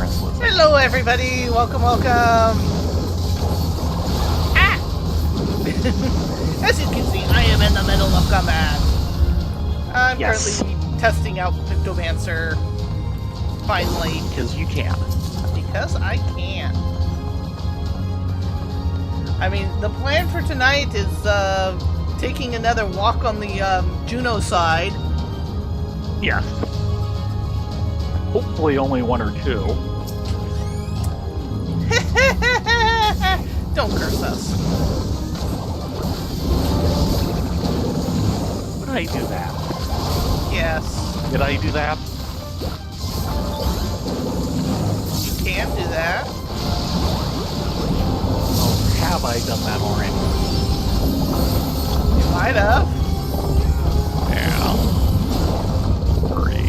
restless. Hello, everybody. Welcome, welcome. Ah! As you can see, I am in the middle of combat. I'm currently testing out Pictomancer. Finally. Because you can. Because I can. I mean, the plan for tonight is taking another walk on the Juno side. Yes. Hopefully only one or two. Don't curse us. Did I do that? Yes. Did I do that? You can do that. Oh, have I done that already? You might have. Yeah. Great.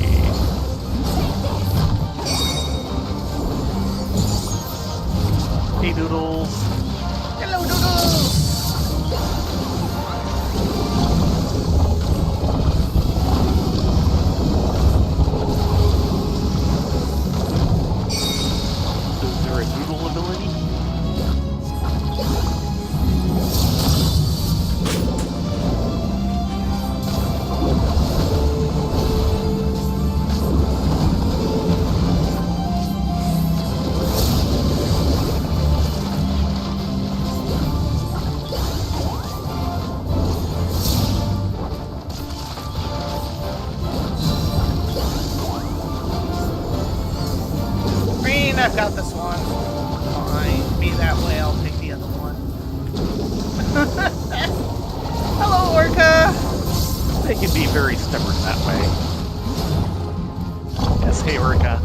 Hey, Doodles. Hello, Doodles. Is there a Doodle ability? Green, I've got this one. Fine. Be that way, I'll take the other one. Hello, Orca. They can be very stubborn that way. Yes, hey, Orca.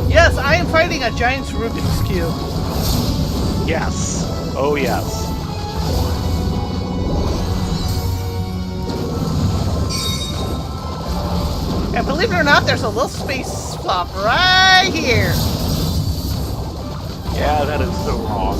Yes, I am fighting a giant Rubik's Cube. Yes. Oh, yes. And believe it or not, there's a little space swap right here. Yeah, that is so wrong.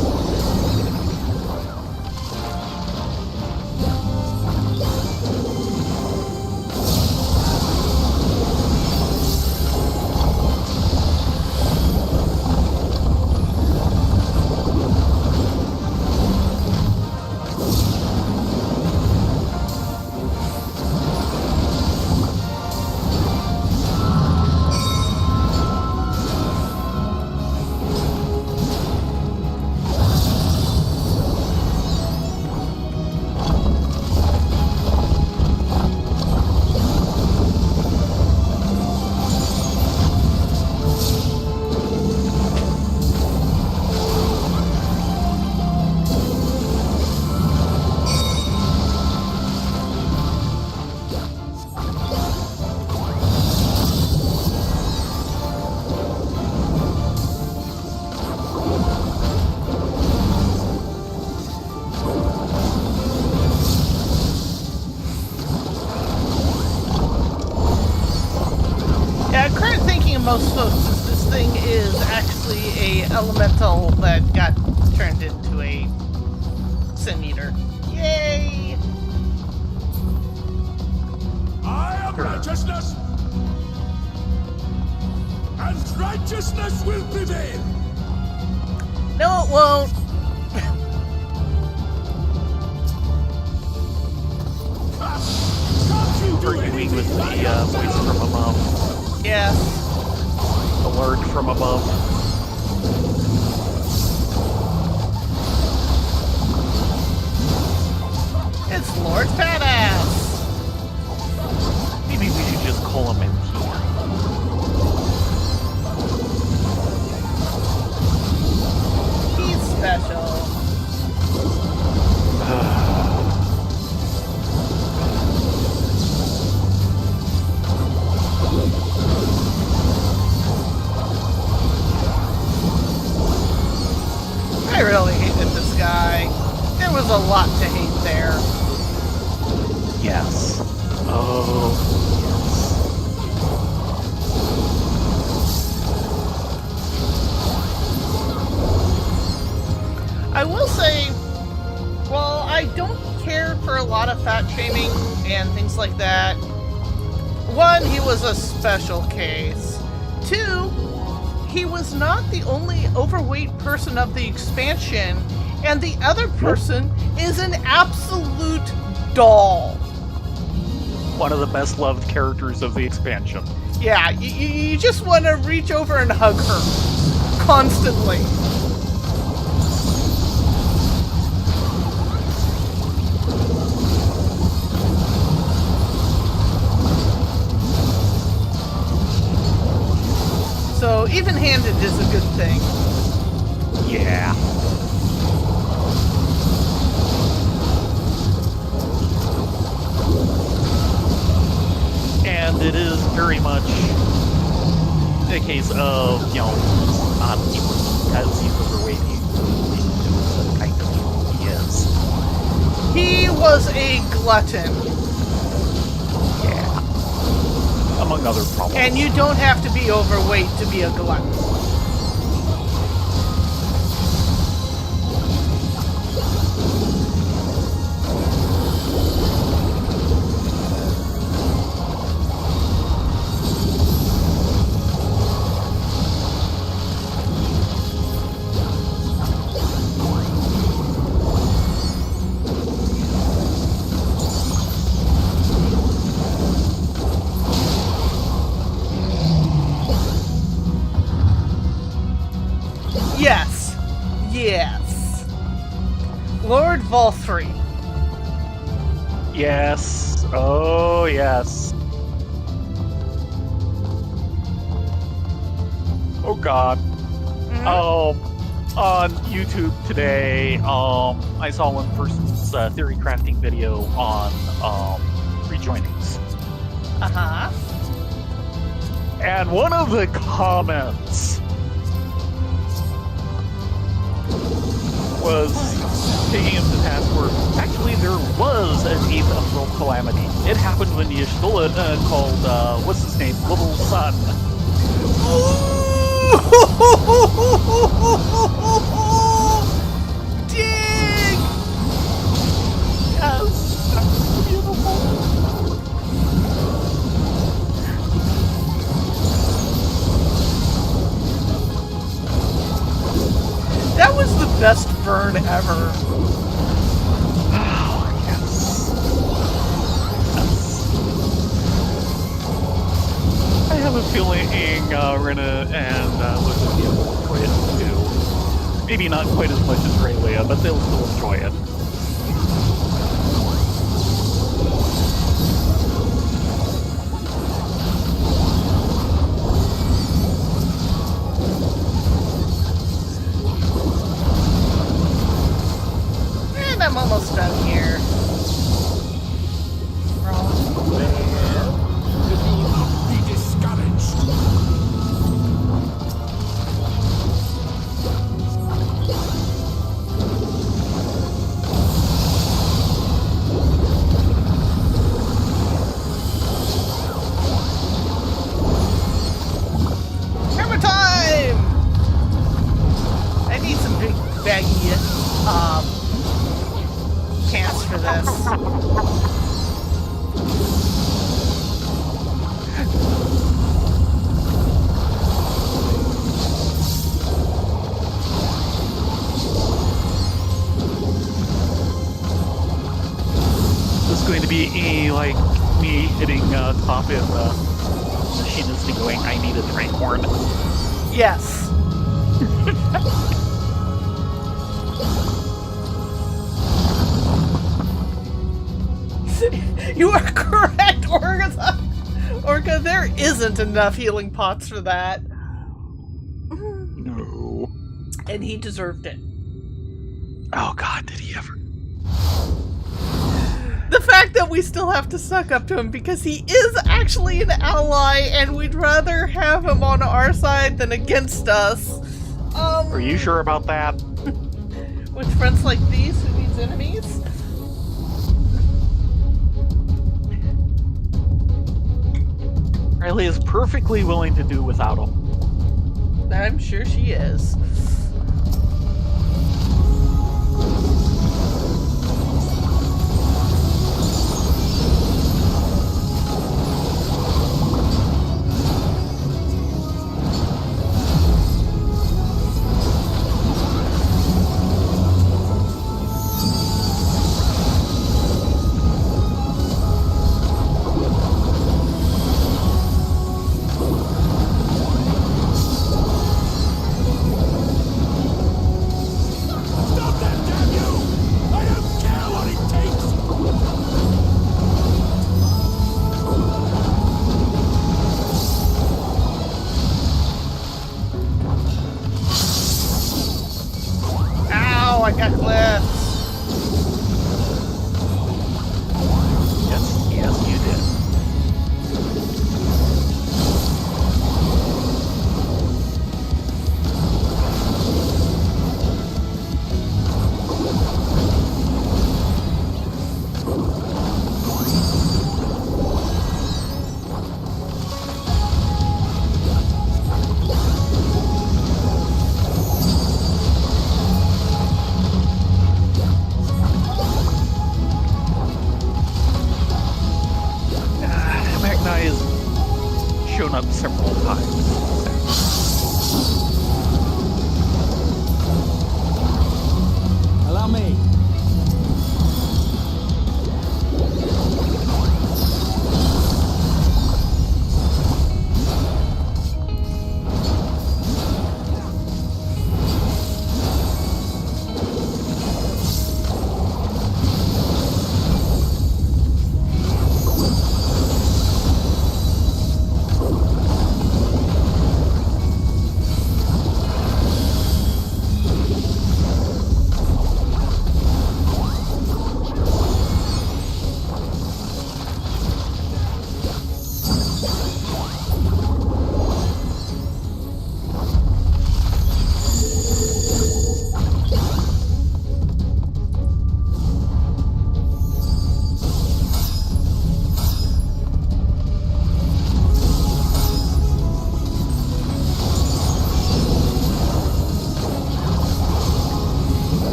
Yeah, current thinking of most folks is this thing is actually a elemental that got turned into a sin eater. Yay! I am righteousness, and righteousness will prevail. No, it won't. Can't you do Arguing anything with by the voice yourself? from above. Yes. Alert from above. It's Lord Fatass. Maybe we should just call him in. He's special. was a lot to hate there. Yes. Oh, I will say, while I don't care for a lot of fat shaming and things like that, one, he was a special case. Two, he was not the only overweight person of the expansion, and the other person is an absolute doll. one of the best loved characters of the expansion. Yeah, you just want to reach over and hug her constantly. So even-handed is a good thing. Yeah. And it is very much a case of, not even because he's overweight, he's kind of who he is. He was a glutton. Yeah. Among other problems. And you don't have to be overweight to be a glutton. Yes. Yes. Lord Volthree. Yes. Oh, yes. Oh, God. On YouTube today, I saw one person's theory crafting video on rejoinings. Uh-huh. And one of the comments was taking him to task where actually there was an 8th Umbral Calamity. It happened when Y'shtola called, what's his name, Little Sun. Dig! Yes, that's beautiful. That was the best burn ever. Oh, yes. I have a feeling Rena and Lucia will enjoy it too. Maybe not quite as much as Rayleigh, but they'll still enjoy it. And I'm almost done here. Do not be discouraged. Hammer time! I need some big baggy pants for this. This is going to be like me hitting top in machinist and going, I need a train horn. Yes. You are correct, Orga. Orga, there isn't enough healing pots for that. No. And he deserved it. Oh God, did he ever? The fact that we still have to suck up to him because he is actually an ally and we'd rather have him on our side than against us. Are you sure about that? With friends like these, who needs enemies? is perfectly willing to do without him. I'm sure she is. Stop that, damn you! I don't care what it takes! Ow, I got clipped. Yes, you did. Magni has shown up several times. Allow me.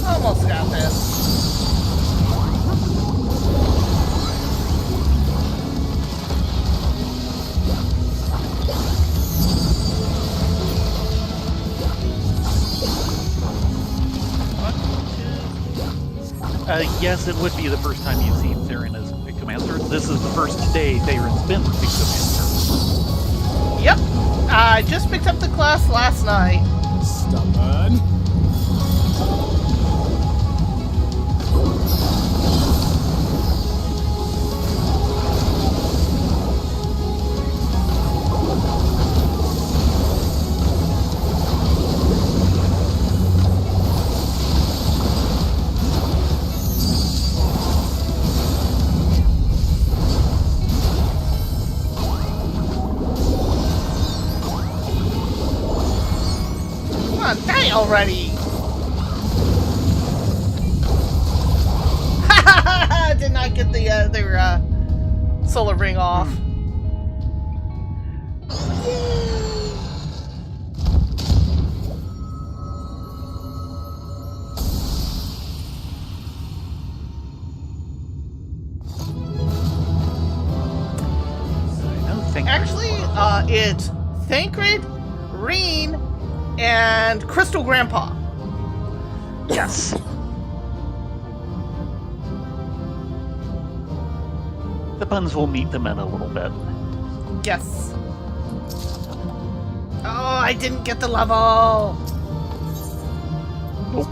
Almost got this. Yes, it would be the first time you've seen Theron as Victim Master. This is the first day Theron's been Victim Master. Yep. I just picked up the class last night. Stubborn. Come on, die already! Did not get their solar ring off. Actually, it's Thancred, Reen, and Crystal Grandpa. Yes. The puns will meet them in a little bit. Yes. Oh, I didn't get the level. Nope.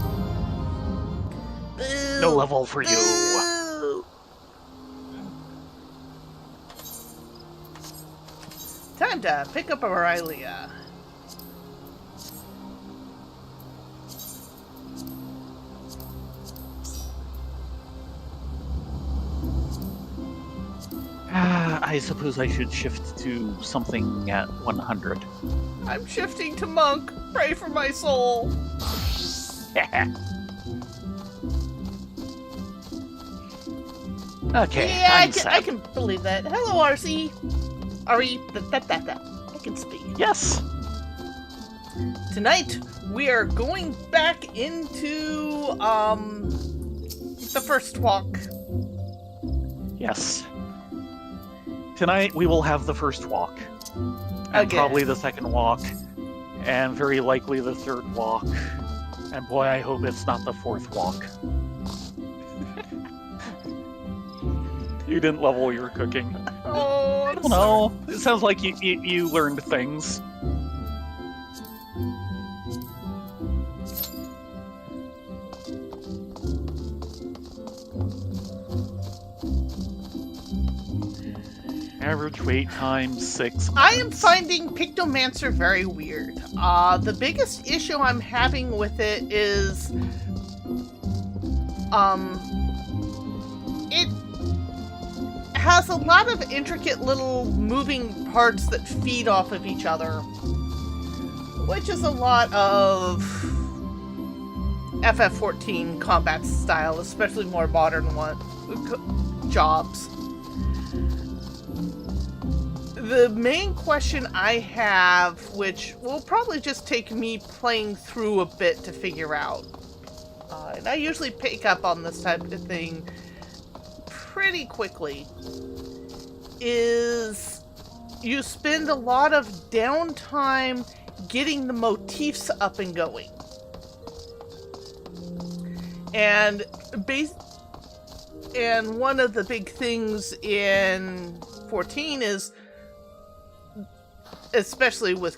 Boo. No level for you. Boo. Time to pick up Aurelia. I suppose I should shift to something at 100. I'm shifting to monk. Pray for my soul. Okay, Yeah, I'm I set. can believe that. Hello, RC. Ari, that. I can speak. Yes. Tonight, we are going back into, the first walk. Yes. Tonight we will have the first walk. And Again. probably the second walk. And very likely the third walk. And boy, I hope it's not the fourth walk. You didn't level your cooking. Oh, I don't know. It sounds like you learned things. Average wait time 6 I am months. finding Pictomancer very weird. The biggest issue I'm having with it is, it has a lot of intricate little moving parts that feed off of each other, which is a lot of FF14 combat style, especially more modern jobs. The main question I have, which will probably just take me playing through a bit to figure out, and I usually pick up on this type of thing pretty quickly, is you spend a lot of downtime getting the motifs up and going. And one of the big things in 14 is, especially with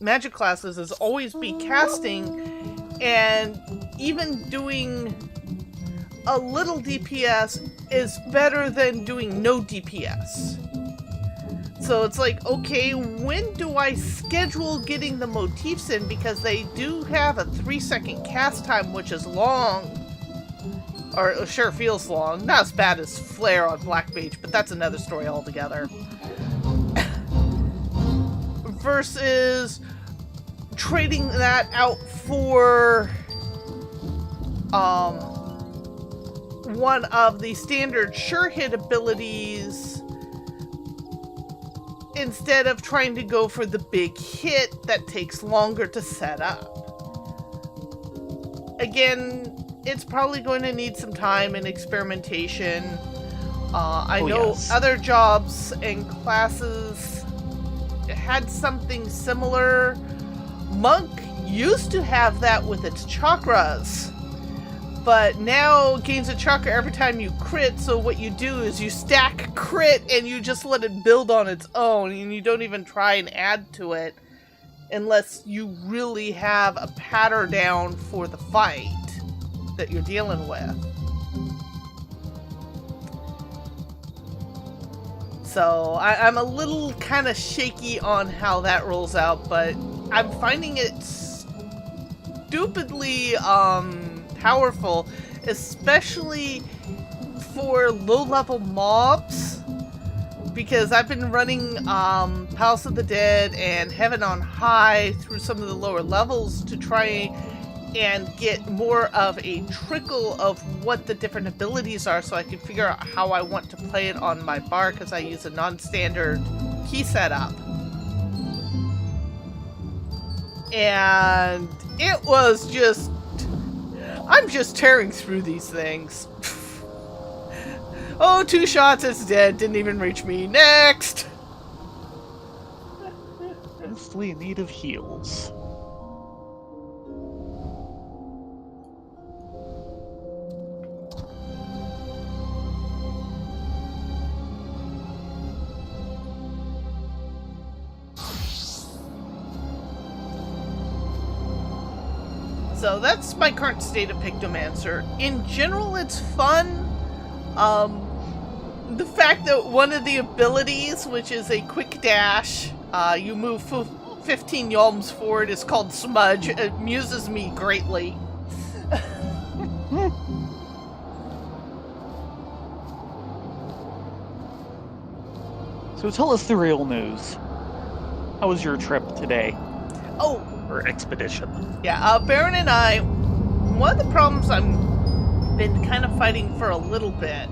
magic classes, is always be casting, and even doing a little DPS is better than doing no DPS. So it's like, okay, when do I schedule getting the motifs in? Because they do have a 3-second cast time, which is long. Or sure feels long. Not as bad as Flare on Black Mage, but that's another story altogether. Versus trading that out for one of the standard sure hit abilities, instead of trying to go for the big hit that takes longer to set up. Again, it's probably going to need some time and experimentation. I know yes. other jobs and classes had something similar. Monk used to have that with its chakras, but now gains a chakra every time you crit, so what you do is you stack crit and you just let it build on its own, and you don't even try and add to it unless you really have a pattern down for the fight that you're dealing with. So I'm a little kind of shaky on how that rolls out, but I'm finding it stupidly powerful, especially for low-level mobs, because I've been running Palace of the Dead and Heaven on High through some of the lower levels to try and get more of a trickle of what the different abilities are, so I can figure out how I want to play it on my bar, because I use a non-standard key setup. And it was just... I'm just tearing through these things. Oh, 2 shots, it's dead. Didn't even reach me. Next! Mostly in need of heals. So that's my current state of Pictomancer. In general, it's fun. The fact that one of the abilities, which is a quick dash, you move 15 yalms forward, is called Smudge. It amuses me greatly. So tell us the real news. How was your trip today? Oh, Or expedition? yeah, Baron and I, one of the problems I've been kind of fighting for a little bit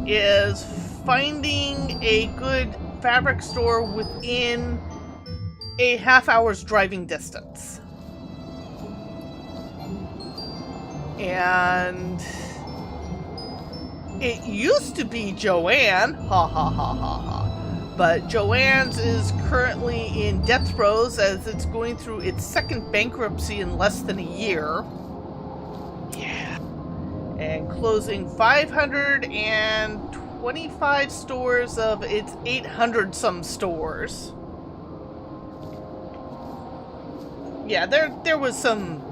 is finding a good fabric store within a half-hour's driving distance. And it used to be Joanne, ha ha ha ha ha, but Joanne's is currently in death throes as it's going through its second bankruptcy in less than a year. Yeah. And closing 525 stores of its 800-some stores. Yeah, there was some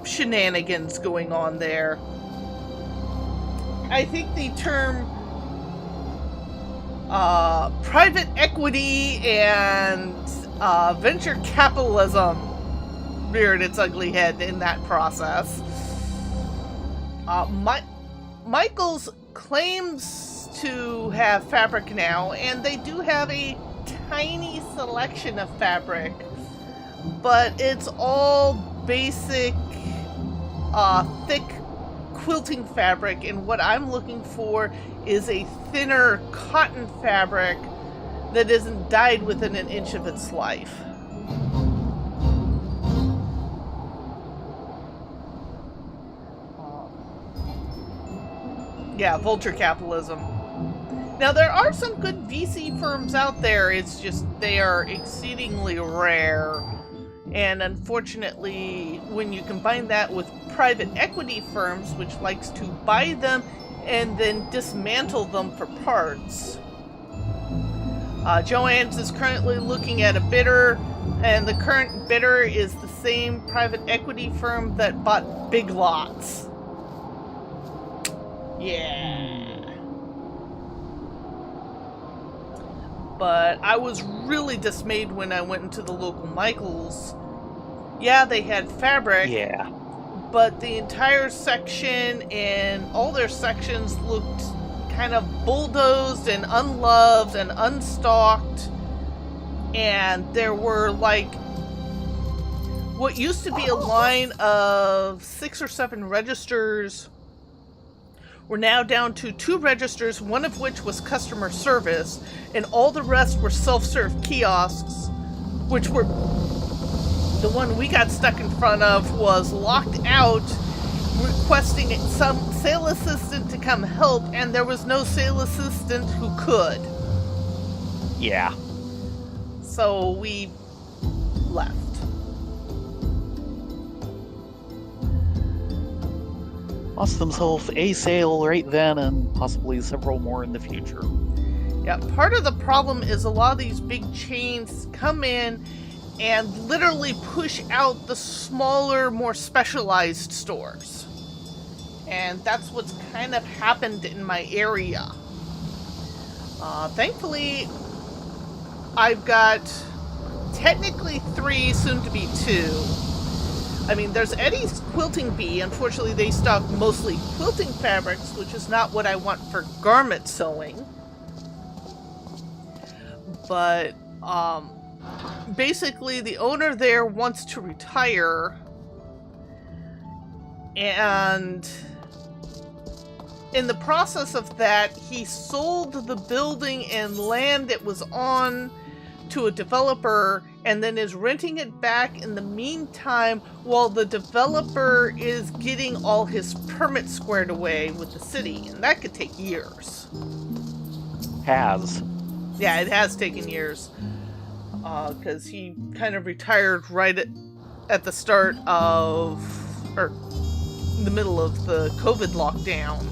shenanigans going on there. I think the term private equity and venture capitalism reared its ugly head in that process. Michaels claims to have fabric now, and they do have a tiny selection of fabric, but it's all basic, thick quilting fabric, and what I'm looking for is a thinner cotton fabric that isn't dyed within an inch of its life. Yeah, vulture capitalism. Now, there are some good VC firms out there, it's just they are exceedingly rare. And unfortunately, when you combine that with private equity firms, which likes to buy them and then dismantle them for parts. Joanne's is currently looking at a bidder, and the current bidder is the same private equity firm that bought Big Lots. Yeah. But I was really dismayed when I went into the local Michaels. Yeah, they had fabric. Yeah. But the entire section and all their sections looked kind of bulldozed and unloved and unstocked. And there were like what used to be a line of 6 or 7 registers were now down to 2 registers, one of which was customer service, and all the rest were self-serve kiosks, which were... The one we got stuck in front of was locked out, requesting some sales assistant to come help, and there was no sales assistant who could. Yeah. So we left. Lost themselves a sale right then and possibly several more in the future. Yeah, part of the problem is a lot of these big chains come in and literally push out the smaller, more specialized stores. And that's what's kind of happened in my area. Thankfully, I've got technically 3, soon to be 2. I mean, there's Eddie's Quilting Bee. Unfortunately, they stock mostly quilting fabrics, which is not what I want for garment sewing. But, basically, the owner there wants to retire, and in the process of that, he sold the building and land it was on to a developer, and then is renting it back in the meantime while the developer is getting all his permits squared away with the city, and that could take years. Has. Yeah, it has taken years. Because he kind of retired right at the start of, or in the middle of the COVID lockdown.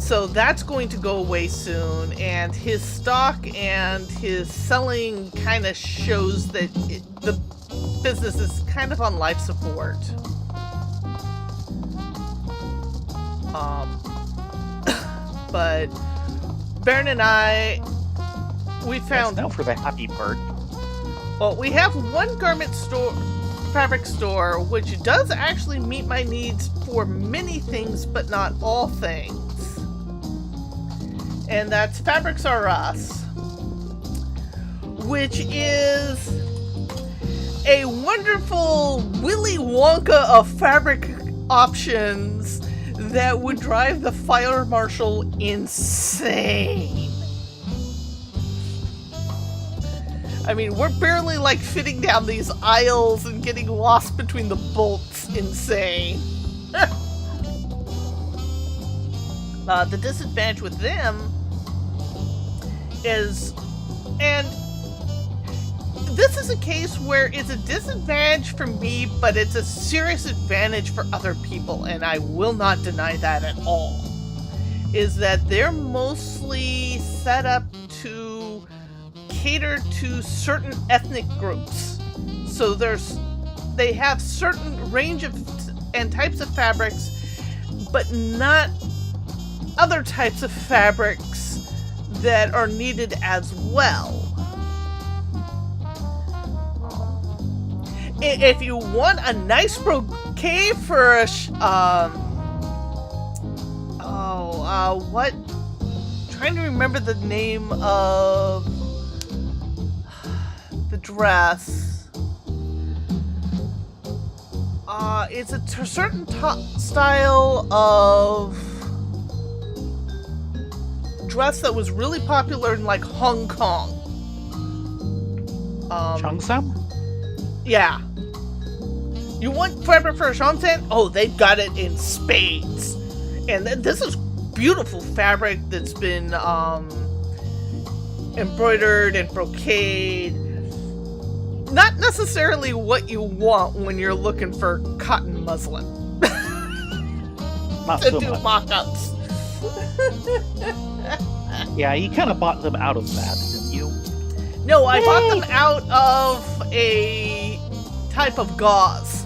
So that's going to go away soon, and his stock and his selling kind of shows that business is kind of on life support. But Baron and I, we found... Now for the happy part. Well, we have one garment store, fabric store, which does actually meet my needs for many things, but not all things. And that's Fabrics R Us, which is a wonderful Willy Wonka of fabric options that would drive the fire marshal insane. I mean, we're barely like fitting down these aisles and getting lost between the bolts insane. The disadvantage with them is, and this is a case where it's a disadvantage for me, but it's a serious advantage for other people, and I will not deny that at all, is that they're mostly set up to cater to certain ethnic groups. So they have certain range of and types of fabrics, but not other types of fabrics that are needed as well. If you want a nice brocade for a what? Trying to remember the name of the dress. It's a certain style of dress that was really popular in like Hong Kong. Cheongsam? Yeah. You want fabric for a Cheongsam? Oh, they've got it in spades. And this is beautiful fabric that's been embroidered and brocade. Not necessarily what you want when you're looking for cotton muslin. Not to so do much. mock-ups. Yeah, you kind of bought them out of that, didn't you? No, I bought them out of a type of gauze.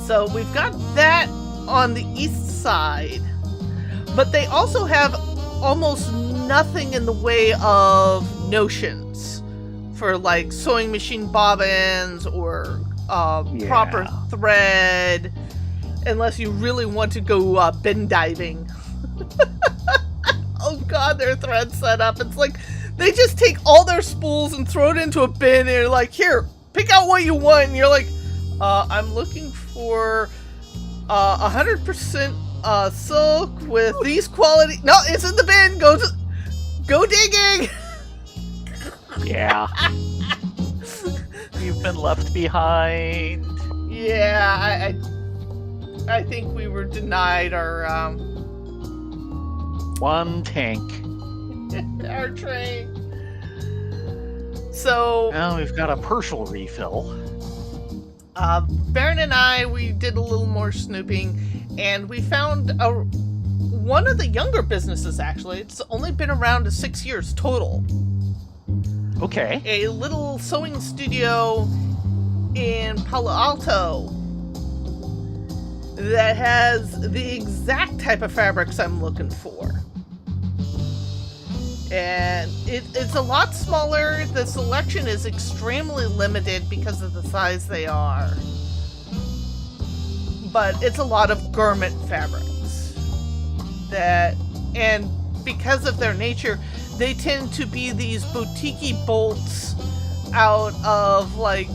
So we've got that on the east side, but they also have almost nothing in the way of notions for like sewing machine bobbins or proper thread, unless you really want to go bin diving. Oh god, their thread setup. It's like they just take all their spools and throw it into a bin and they're like, here, pick out what you want. And you're like, I'm looking for 100% silk with these quality. No, it's in the bin. Go digging. Yeah. You've been left behind. Yeah, I think we were denied our One tank. our train. So Now we've got a partial refill. Baron and I, we did a little more snooping, and we found one of the younger businesses, actually. It's only been around 6 years total. Okay. A little sewing studio in Palo Alto that has the exact type of fabrics I'm looking for. And it's a lot smaller. The selection is extremely limited because of the size they are. But it's a lot of garment fabrics. And because of their nature, they tend to be these boutique-y bolts out of like,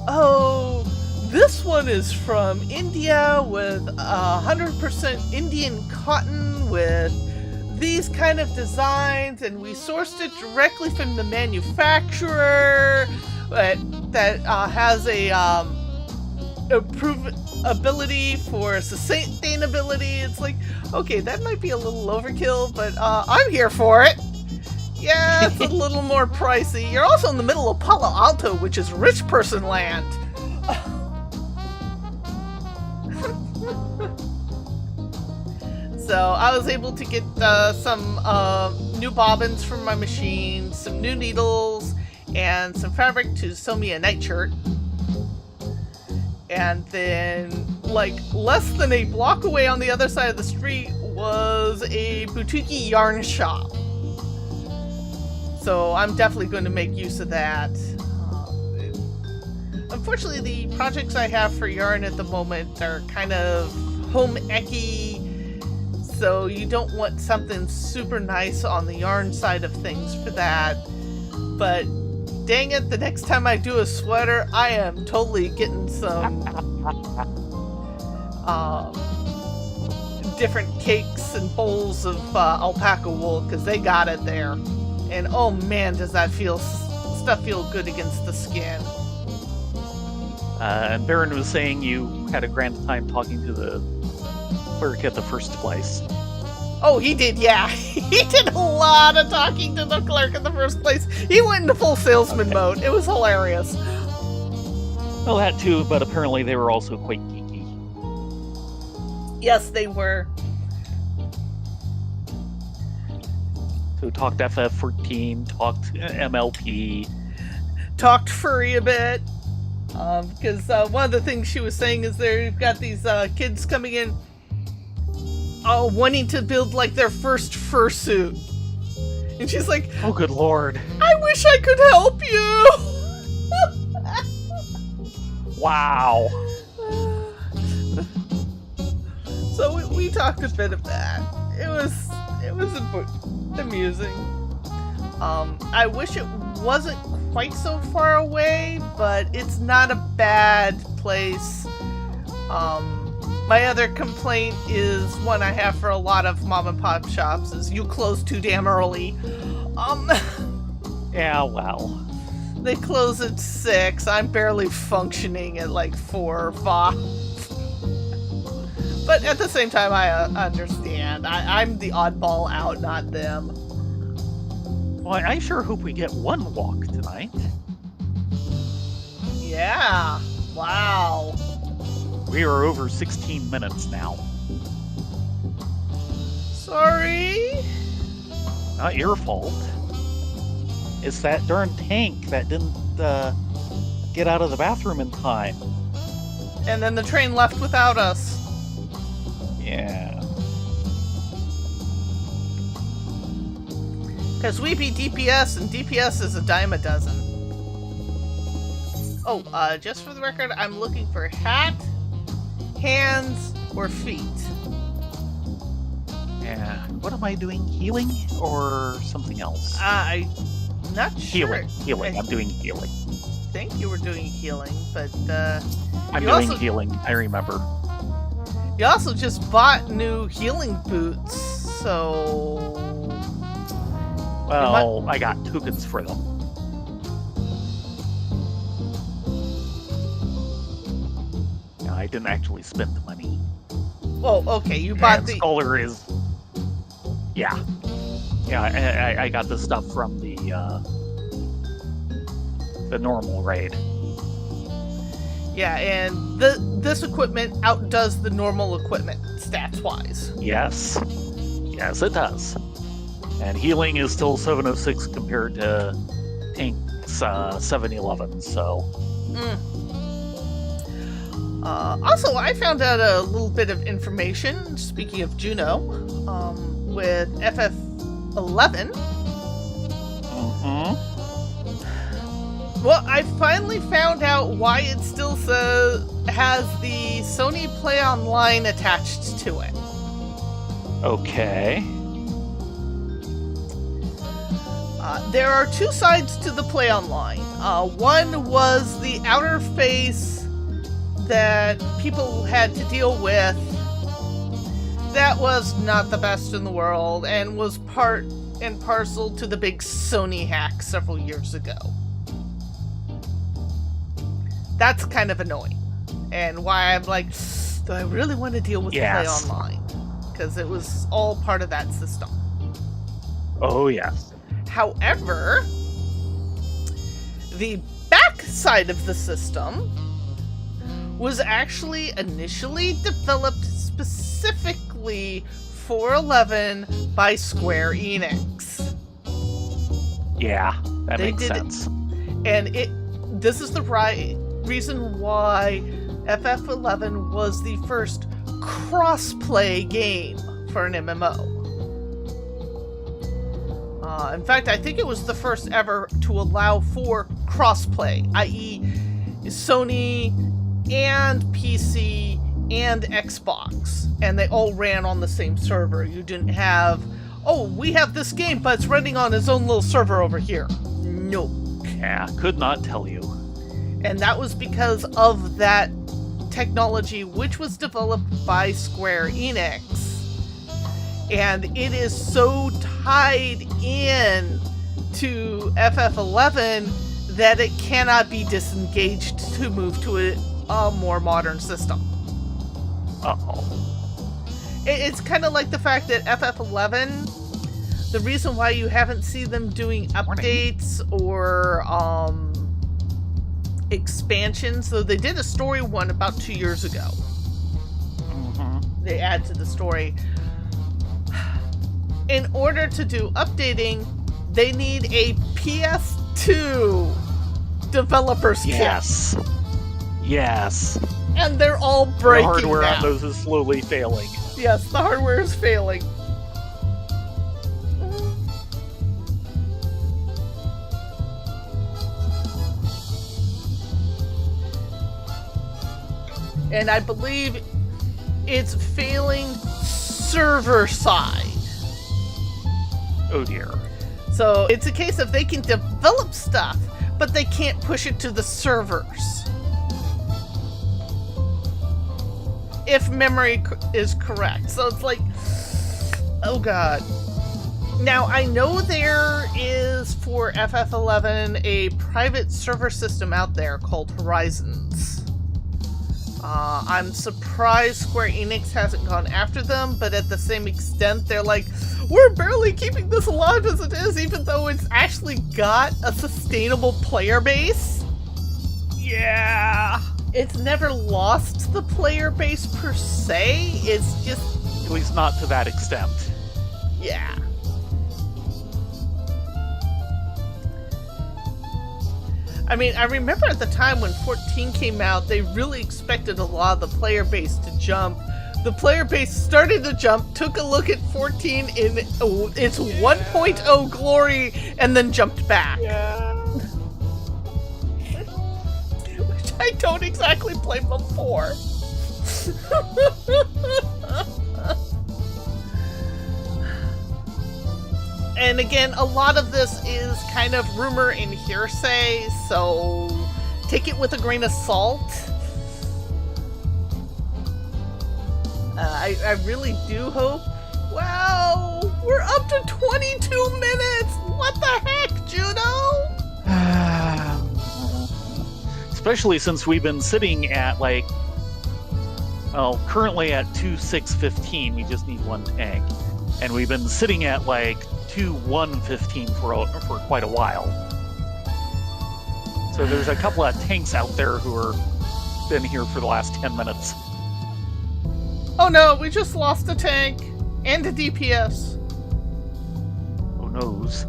oh, this one is from India with 100% Indian cotton with these kind of designs, and we sourced it directly from the manufacturer that has a ability for sustainability. It's like, okay, that might be a little overkill, but I'm here for it. Yeah, it's a little more pricey. You're also in the middle of Palo Alto, which is rich person land. So I was able to get some new bobbins for my machine, some new needles, and some fabric to sew me a nightshirt. And then, like, less than a block away on the other side of the street was a boutique yarn shop. So I'm definitely going to make use of that. Unfortunately, the projects I have for yarn at the moment are kind of home-ecky, so you don't want something super nice on the yarn side of things for that. But dang it, the next time I do a sweater, I am totally getting some different cakes and bowls of alpaca wool, because they got it there. And oh man, does that stuff feel good against the skin. And Baron was saying you had a grand time talking to the clerk at the first place. Oh, he did, yeah. He did a lot of talking to the clerk in the first place. He went into full salesman mode. It was hilarious. Well, that too, but apparently they were also quite geeky. Yes, they were. So talked FF14, talked MLP. Talked furry a bit. Because one of the things she was saying is you've got these kids coming in wanting to build like their first fursuit. And she's like, oh good lord. I wish I could help you! Wow. So we talked a bit of that. It was amusing. I wish it wasn't quite so far away, but it's not a bad place. My other complaint is one I have for a lot of mom and pop shops is you close too damn early. Yeah, well. They close at 6. I'm barely functioning at like 4 or 5. But at the same time, I understand. I'm the oddball out, not them. Well, I sure hope we get one walk tonight. Yeah. Wow. We are over 16 minutes now. Sorry. Not your fault. It's that darn tank that didn't get out of the bathroom in time. And then the train left without us. Yeah. Because we beat DPS, and DPS is a dime a dozen. Oh, just for the record, I'm looking for hat, hands, or feet. Yeah. What am I doing? Healing or something else? I'm not sure. Healing. I'm doing healing. I think you were doing healing, but I'm you doing also- healing. I remember. you also just bought new healing boots, so... Well, I got tokens for them. No, I didn't actually spend the money. Well, okay, you bought And the... Scholar is... Yeah. Yeah, I got the stuff from the normal raid. Yeah, and this equipment outdoes the normal equipment, stats-wise. Yes. Yes, it does. And healing is still 706 compared to Tank's 711, so... Also, I found out a little bit of information, speaking of Juno, with FF11. Mm-hmm. Well, I finally found out why it still has the Sony Play Online attached to it. Okay. There are two sides to the Play Online. One was the outer face that people had to deal with. That was not the best in the world and was part and parcel to the big Sony hack several years ago. That's kind of annoying. And why I'm like, do I really want to deal with Yes. Play Online? Because it was all part of that system. Oh, yes. However, the back side of the system was actually initially developed specifically for 11 by Square Enix. Yeah, that They makes did it. sense. And this is the right reason why FF11 was the first cross-play game for an MMO. In fact, I think it was the first ever to allow for crossplay, i.e. Sony and PC and Xbox, and they all ran on the same server. You didn't have, oh, we have this game, but it's running on its own little server over here. No. Yeah, could not tell you. And that was because of that technology, which was developed by Square Enix. And it is so tied in to FF11 that it cannot be disengaged to move to a more modern system. Uh-oh. It's kind of like the fact that FF11, the reason why you haven't seen them doing updates or expansions, though they did a story one about 2 years ago. Mm-hmm. They add to the story. In order to do updating, they need a PS2 developer's Yes. Yes. kit. And they're all The breaking hardware now. on those is slowly failing. Yes, the hardware is failing. And I believe it's failing server side. Oh dear. So it's a case of they can develop stuff, but they can't push it to the servers. If memory is correct. So it's like, oh god. Now, I know there is, for FF11, a private server system out there called Horizons. I'm surprised Square Enix hasn't gone after them, but at the same extent, they're like, we're barely keeping this alive as it is, even though it's actually got a sustainable player base. Yeah. It's never lost the player base per se, it's just... At least not to that extent. yeah. I mean, I remember at the time when 14 came out, they really expected a lot of the player base to jump. The player base started to jump, took a look at 14 in its 1.0 glory, and then jumped back. Yeah. Which I don't exactly blame them for. And again, a lot of this is kind of rumor and hearsay, so take it with a grain of salt. I really do hope... Wow! We're up to 22 minutes! What the heck, Juno? Especially since we've been sitting at, like... Well, currently at 2,615, we just need one tank. And we've been sitting at, like, 2,115 for quite a while. So there's a couple of tanks out there who are been here for the last 10 minutes. Oh no, we just lost a tank and a DPS. Who knows?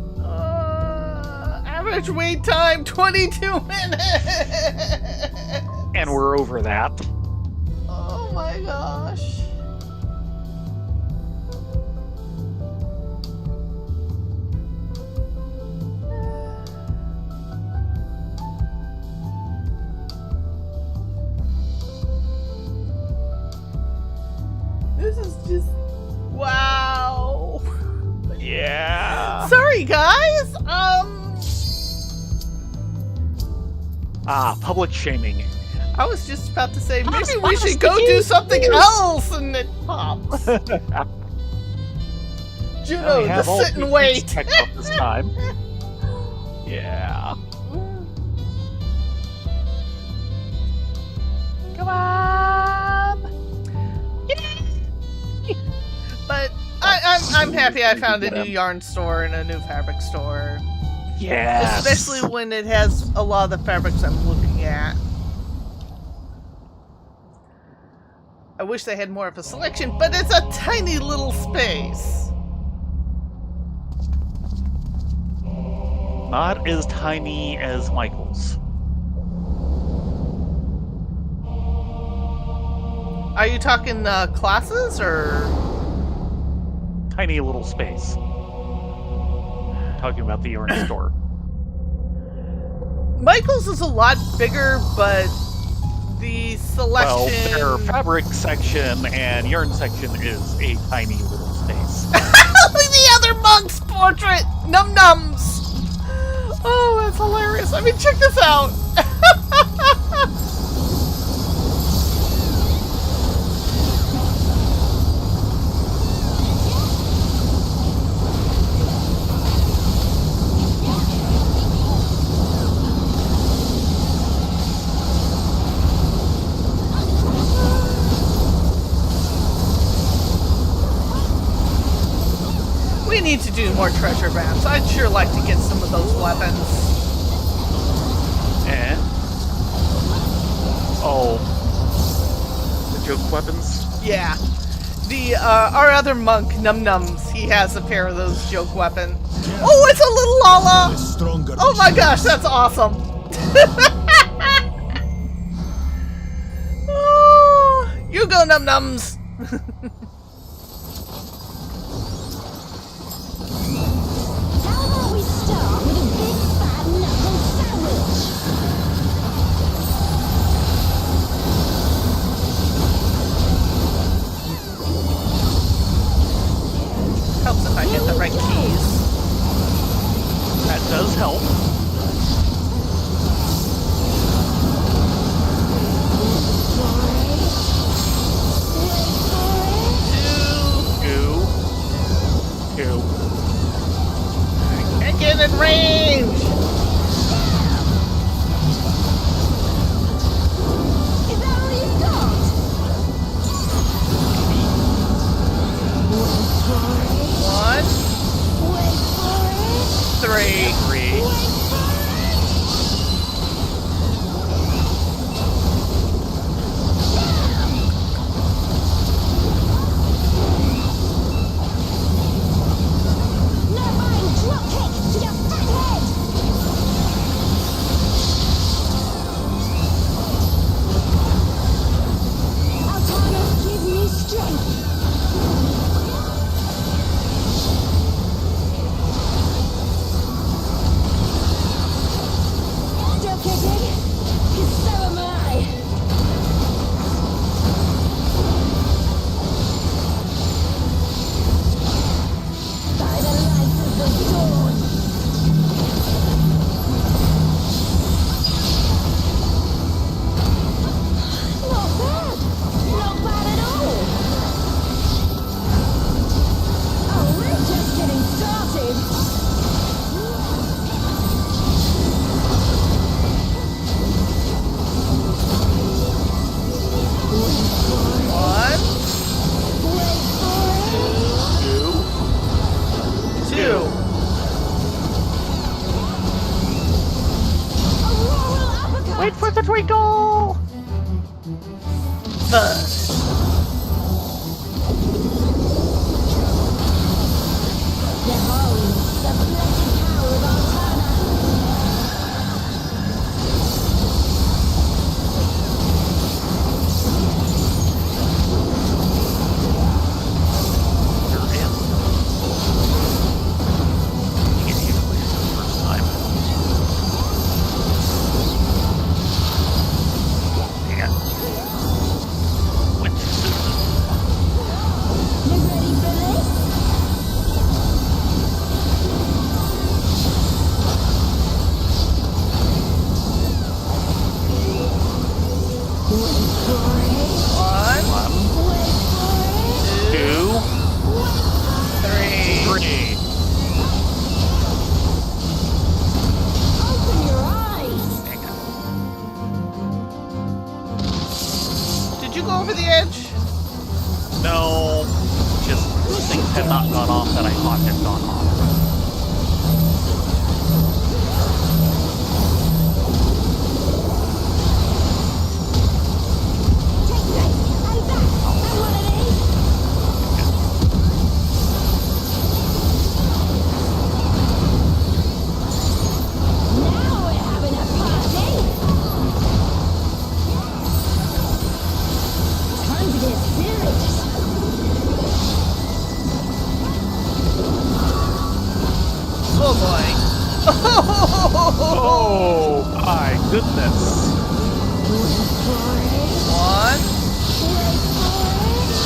Average wait time 22 minutes. And we're over that. Oh my gosh. This is just... wow. Yeah. Sorry, guys. Public shaming. I was just about to say, maybe we Honest should go to do you. something else, and it pops. Juno, We have just all sit and the wait. things checked out this time. Yeah. Come on. But I'm happy I found a new yarn store and a new fabric store. Yes. Especially when it has a lot of the fabrics I'm looking at. I wish they had more of a selection, but it's a tiny little space. Not as tiny as Michael's. Are you talking classes or? Tiny little space. Talking about the urine store. Michael's is a lot bigger, but the selection. Well, their fabric section and yarn section is a tiny little space. The other monk's portrait! Num nums! Oh, that's hilarious. I mean, check this out. We need to do more treasure maps. I'd sure like to get some of those weapons. Eh? Oh. The joke weapons? Yeah. The, our other monk, Num Nums, he has a pair of those joke weapons. Oh, it's a little Lala! Stronger. Oh my gosh, that's awesome! Oh, you go, Num Nums! How about we start with a big fat knuckle sandwich? Helps if I hit the right keys. That does help. Goo. Goo. Can't get in range! Is that all you've got? One, Wait for it. three. Three. No buying drop kick to your fat head. Our target give me strength. Still kicking? 'Cause so am I. By the light of the dawn. Not bad. Not bad at all. Oh, we're just getting started. One, Wait for it. Goo. two. A royal uppercut. Wait for the twinkle! Thud. Behold the blessed power of Altana. You're in. You get used to it the first time. Yeah. Went too soon. You ready for this? One, One, two, three. three. Open your eyes. Hang on. Did you go over the edge? No, just things had not gone off that I thought had gone off. Take this and that and one of these. get serious. Oh boy. Oh my goodness. Wait for it. One, Wait for it.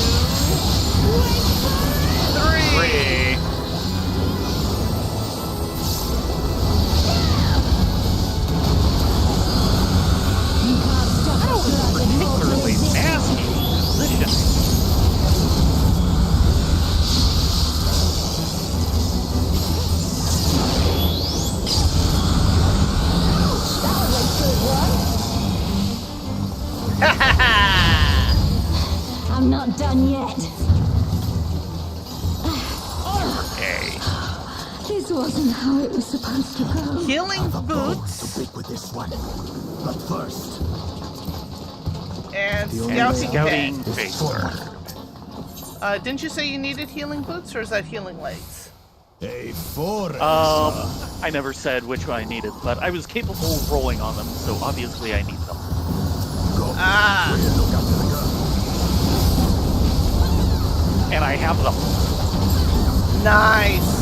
Wait for it. 3. 3. You can't stop That was us like a particularly resist. nasty position. That was a good one. Ha ha ha! I'm not done yet. Okay. This wasn't how it was supposed to go. Healing To boots break with this one. But first, and The only scouting Scouting head. is phaser. forward. Didn't you say you needed healing boots, or is that healing legs? A forest. I never said which one I needed, but I was capable of rolling on them, so obviously I need them. Go. Ah. Look after the girl. And I have them. Nice.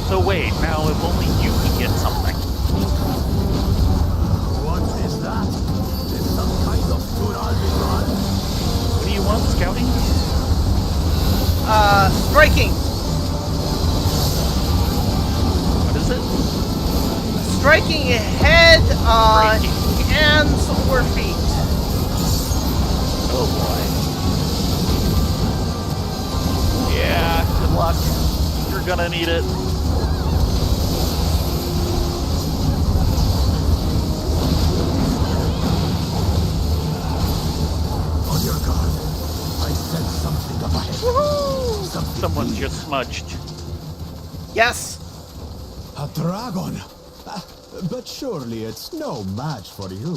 So wait, now if only you can get something. What is that? Is some kind of Tural. What do you want, scouting? Striking. What is it? Striking head, Striking. hands, or feet. Oh boy. Yeah, good luck. You're gonna need it. On your guard. I sense something up ahead. Woohoo! Something Someone's evil. just smudged. Yes. A dragon. But surely it's no match for you.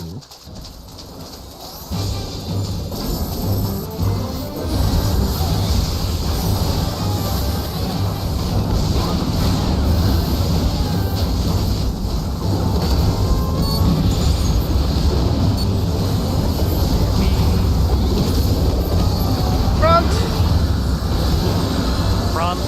Front. Front.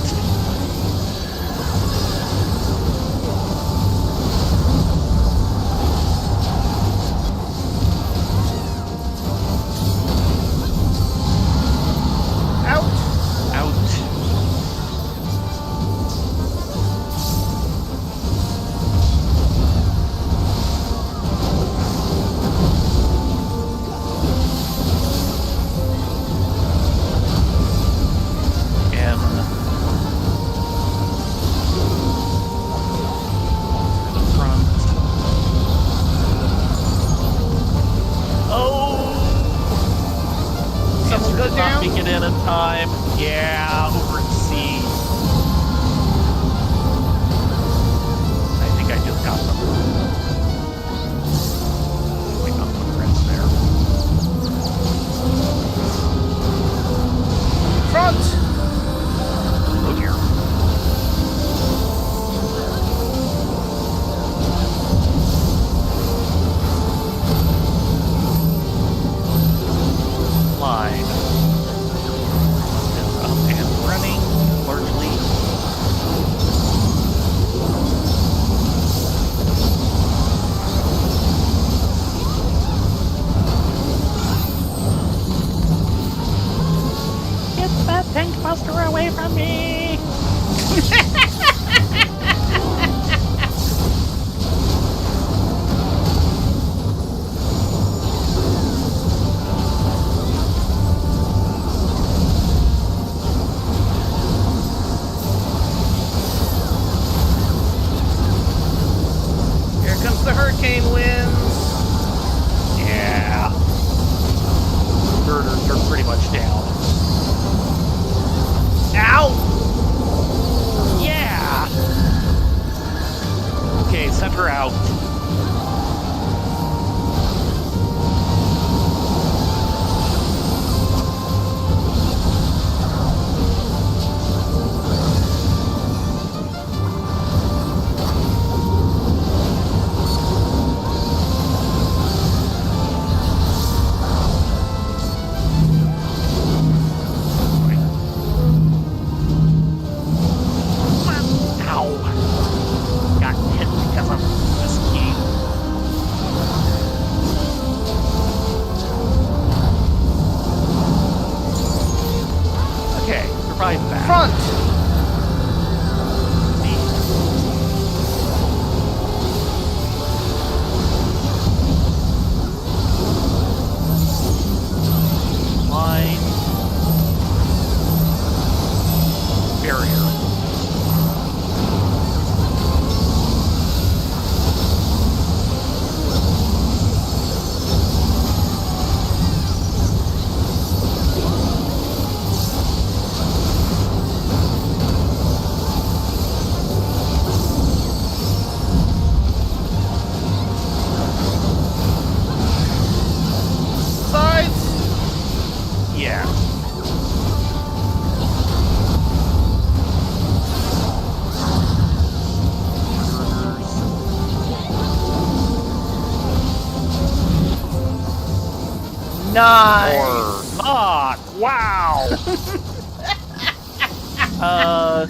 Out. Out. In. To the front. Oh! Someone go Not down. make it in time. Yeah, over at sea. I think I just got them. We got footprints there. Front. Oh dear. Line. Is up and running, largely. Get that tank buster away from me! Here comes the hurricane winds. Yeah. Girders are pretty much down. Ow! Nice. Or not. Wow.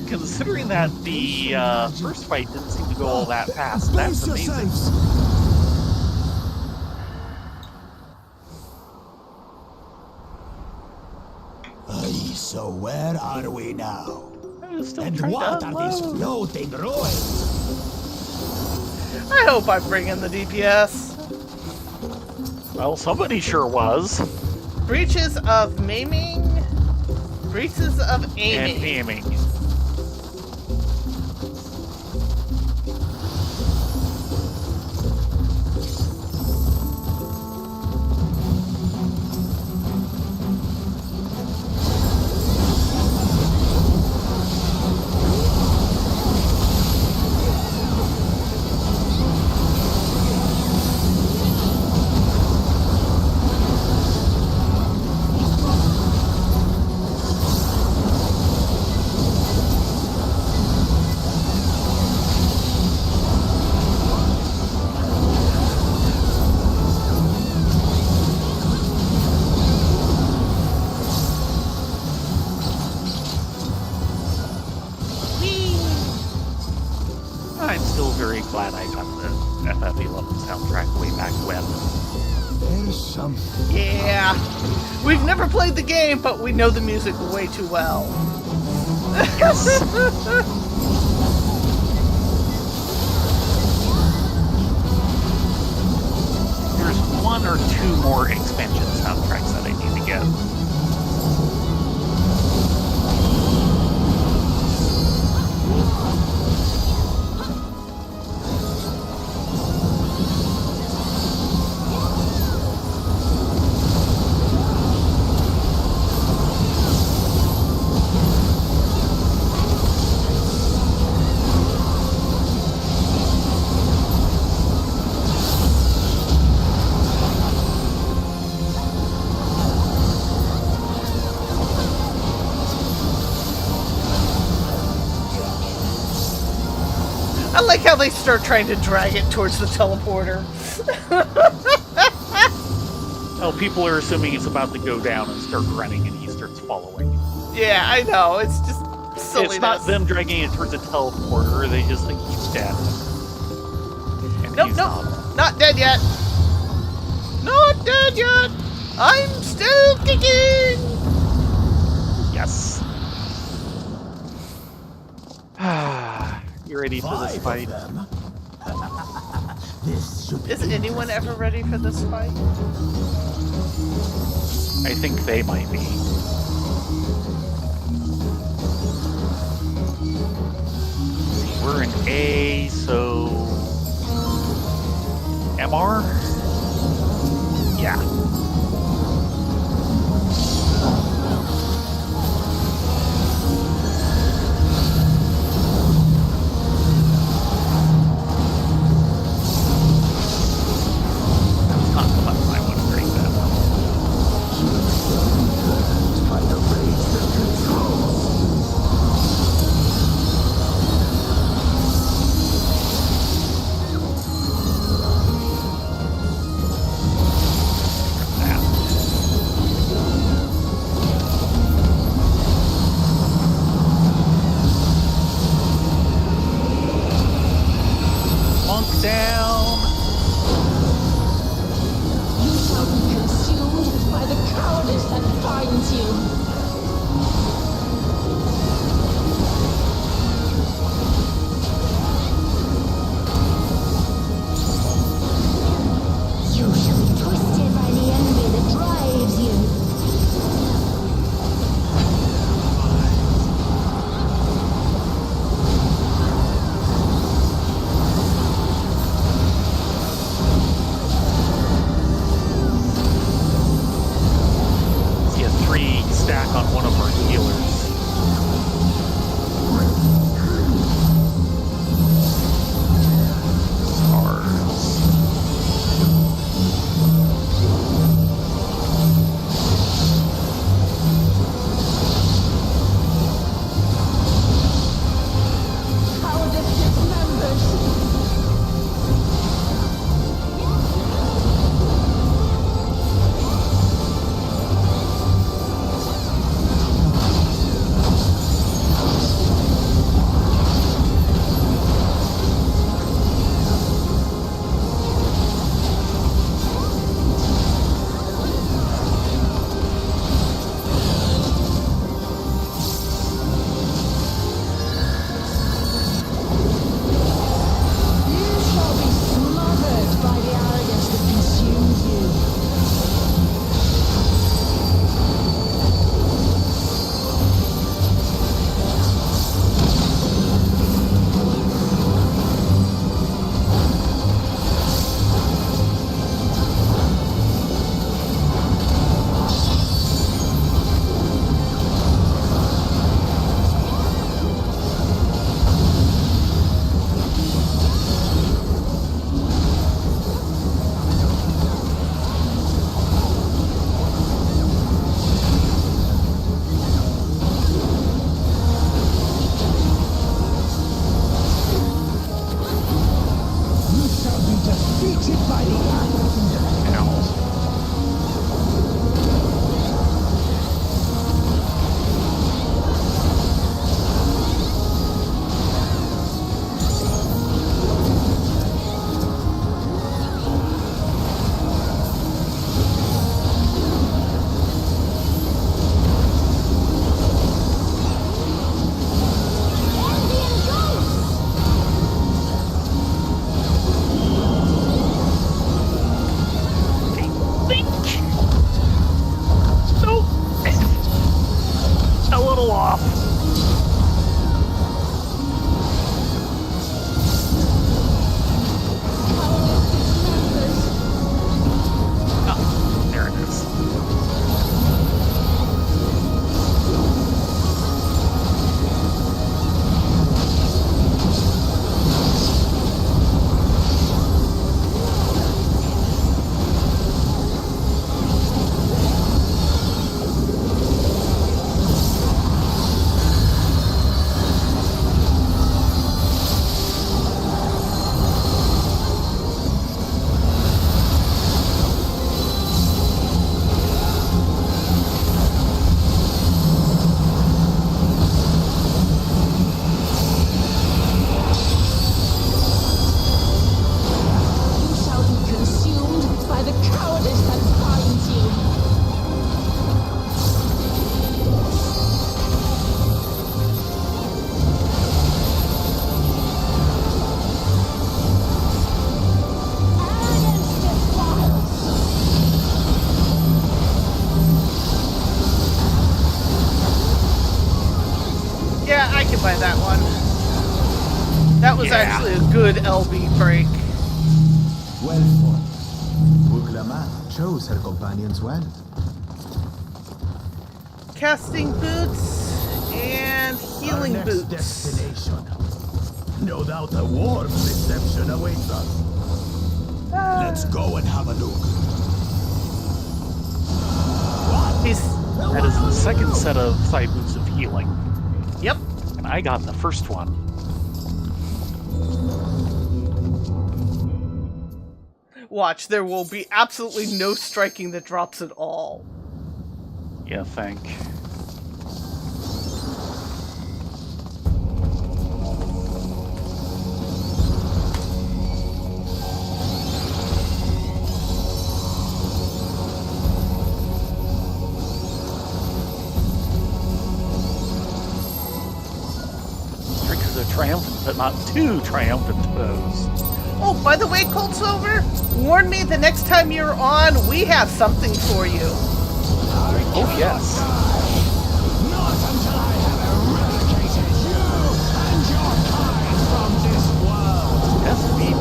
Considering that the first fight didn't seem to go all that fast, that's Brace amazing. yourselves. Aye, so where are we now? I was still And trying what to are these unload. floating ruins? I hope I bring in the DPS. Well, somebody sure was. Breaches of maiming. Breaches of aiming. And aiming. I'm still very glad I got the FF11 soundtrack way back when. There's something. Yeah. We've never played the game, but we know the music way too well. Yes. There's one or two more expansion soundtracks that I need to get. I like how they start trying to drag it towards the teleporter. Oh, people are assuming it's about to go down and start running, and he starts following. Yeah, I know. It's just silliness. It's not them dragging it towards a teleporter, they just think he's dead. And Nope, he's nope. not. Not dead yet. Not dead yet. I'm still kicking. Yes. You ready for this 5 fight? of them. This should Is anyone ever ready for this fight? I think they might be. See, we're in A, so MR? Yeah. That's not the button I want to break that. by the rage that controls. Monk down. You shall be consumed by the cowardice that binds you. You shall be twisted by the envy that drives you. He has 3 stack by that one. That was Yeah. actually a good LB break. Well fought. Buklamat chose her companions well. Casting boots and healing Our next boots. destination. No doubt a warm reception awaits us. Let's go and have a look. He's That is the second set of thigh boots of healing, yep. and I got the first one. Watch, there will be absolutely no striking that drops at all. Yeah, think. Strikers are triumphant, but not too triumphant those. Oh, by the way, Cold Silver, warn me the next time you're on, we have something for you. Oh yes. Not until I have eradicated you and your kind from this world. Yes, we do.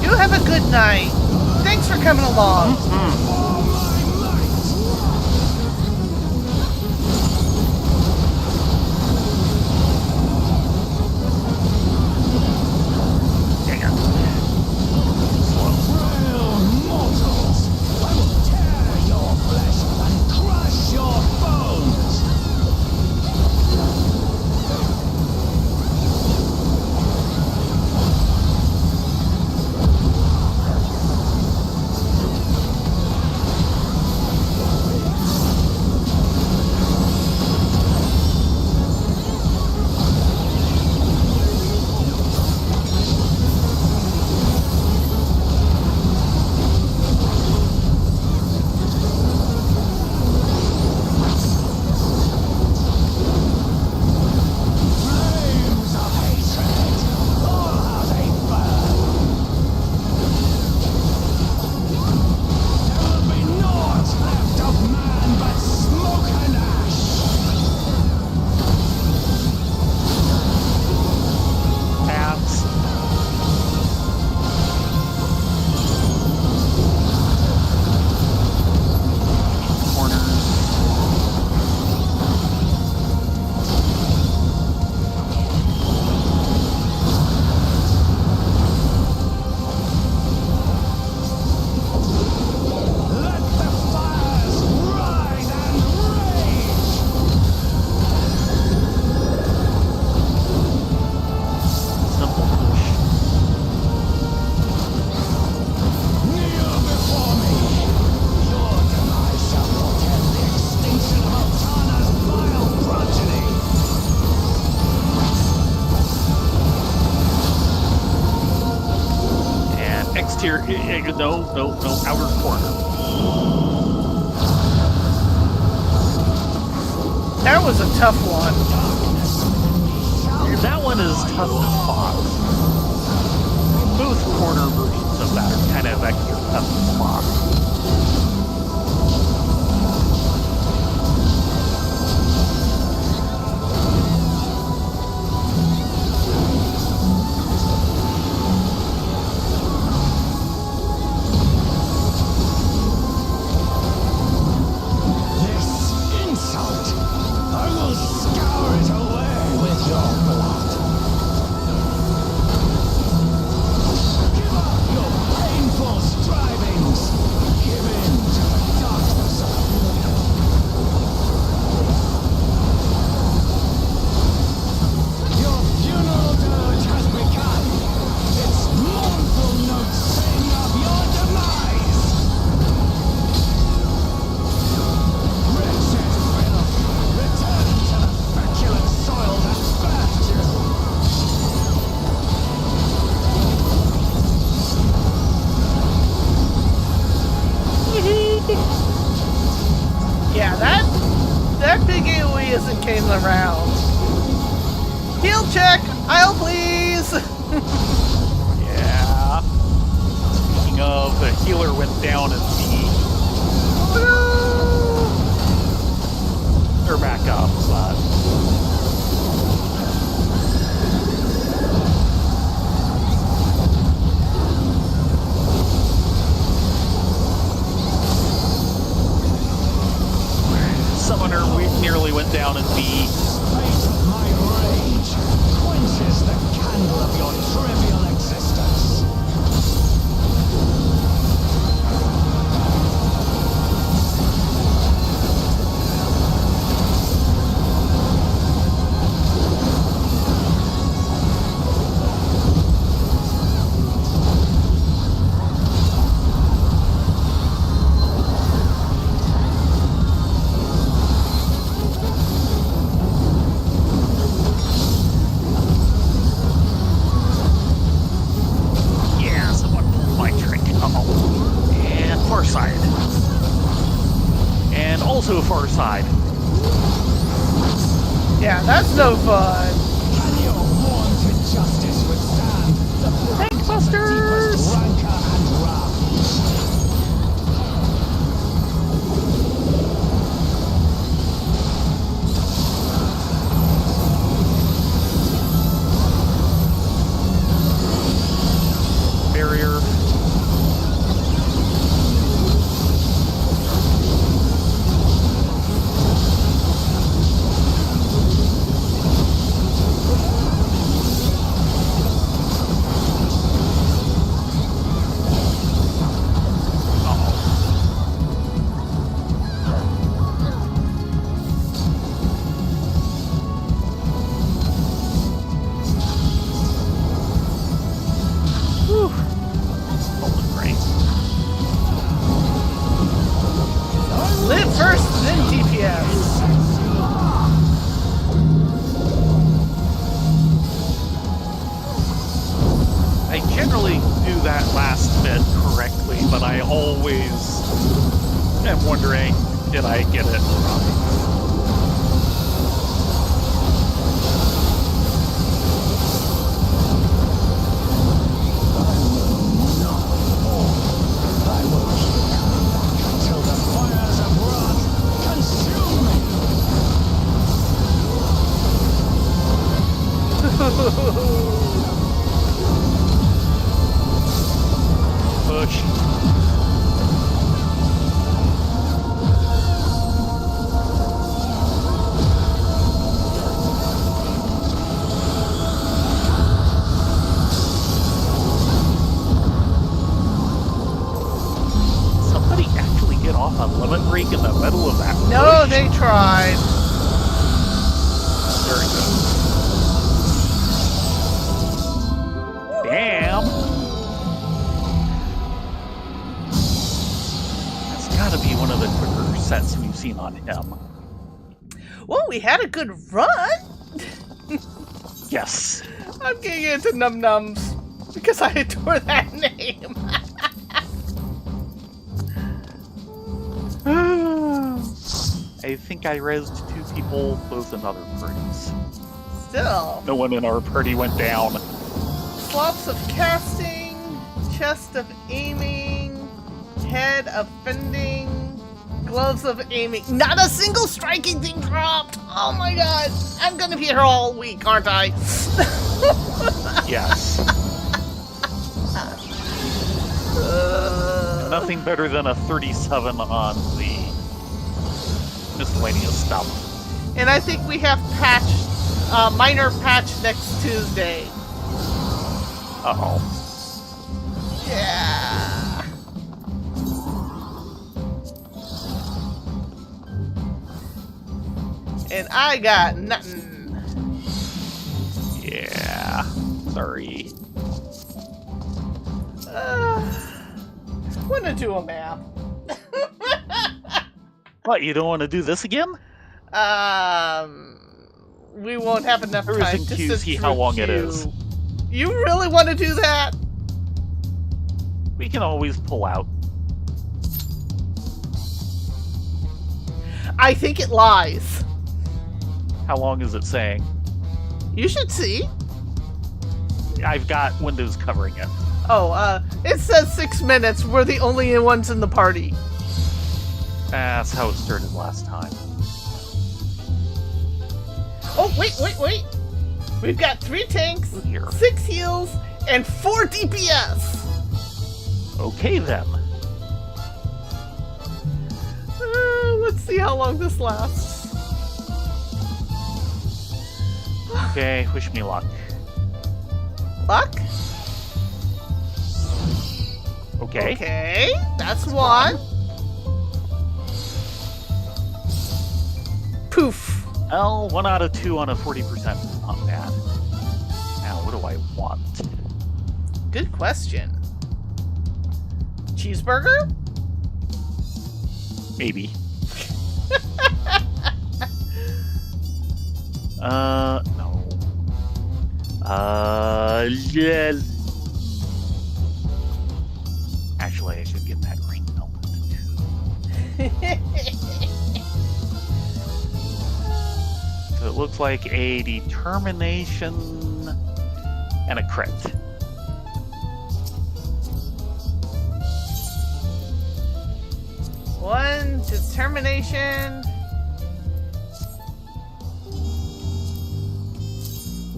You have a good night. Thanks for coming along. Dang it. Frail mortals, I will tear your flesh and crush your bones. Flames of hatred, oh how they burn. There will be naught left of man but smoke and ash. Paths. Corners. Let the fires rise and rage. Simple push. Kneel before me. Your demise shall portend the extinction of Altana's vile progeny. And exterior, no, outer corner. That was a tough one. That one is tough to spot. Both corner versions of that are kind of extra tough to spot. This insult, I will scour it away with your blood. Give up your painful strivings. Give in to the darkness of your funeral dirge has begun. Its mournful notes sing of your demise. Wretched filth, return to the feculent soil that birthed you. Yeah, That big AoE isn't came around. Heal check! I'll please! Yeah. Speaking of, the healer went down in B. They're back up, but... Summoner nearly went down in B. Spite of my rage quenches the candle of your trivial existence. Yeah, someone pulled my trick. Uh-oh. And far side. And also far side. Yeah, that's no fun. Can your vaunted justice withstand the brunt of the deepest rancor and wrath? Barrier. Whew. Holding great. Live first, then DPS. I generally do that last bit correctly, but I always am wondering, did I get it right? I will keep coming back until the fires of wrath consume me. Push. Somebody actually get off a limit break in the middle of that No, push? they tried. Very good. Damn! That's gotta be one of the quicker sets we've seen on him. Well, we had a good run. Yes. I'm getting into Num Nums because I adore that name. I think I rezzed 2 people, both in other parties. Still. No one in our party went down. Slops of casting, chest of aiming, head of fending, gloves of aiming. Not a single striking thing dropped! Oh my god! I'm gonna be here all week, aren't I? Yes. Nothing better than a 37 on the miscellaneous stuff. And I think we have minor patch next Tuesday. Uh-oh. Yeah. And I got nothing. Yeah. Sorry. Wanna do a map? What, you don't want to do this again? We won't have enough Or time is to it sit see through how long it queue. is? You really want to do that? We can always pull out. I think it lies. How long is it saying? You should see. I've got windows covering it. Oh, it says 6 minutes. We're the only ones in the party. That's how it started last time. Oh, wait. We've got 3 tanks, Here. 6 heals, and 4 DPS. Okay then. Let's see how long this lasts. Okay, wish me luck. Luck? Okay. Okay, that's 1. Poof. Well, 1 out of 2 on a 40% is not bad. Now, what do I want? Good question. Cheeseburger? Maybe. No. Yeah. Actually, I should get that ring element too. So it looks like a determination and a crit. One determination.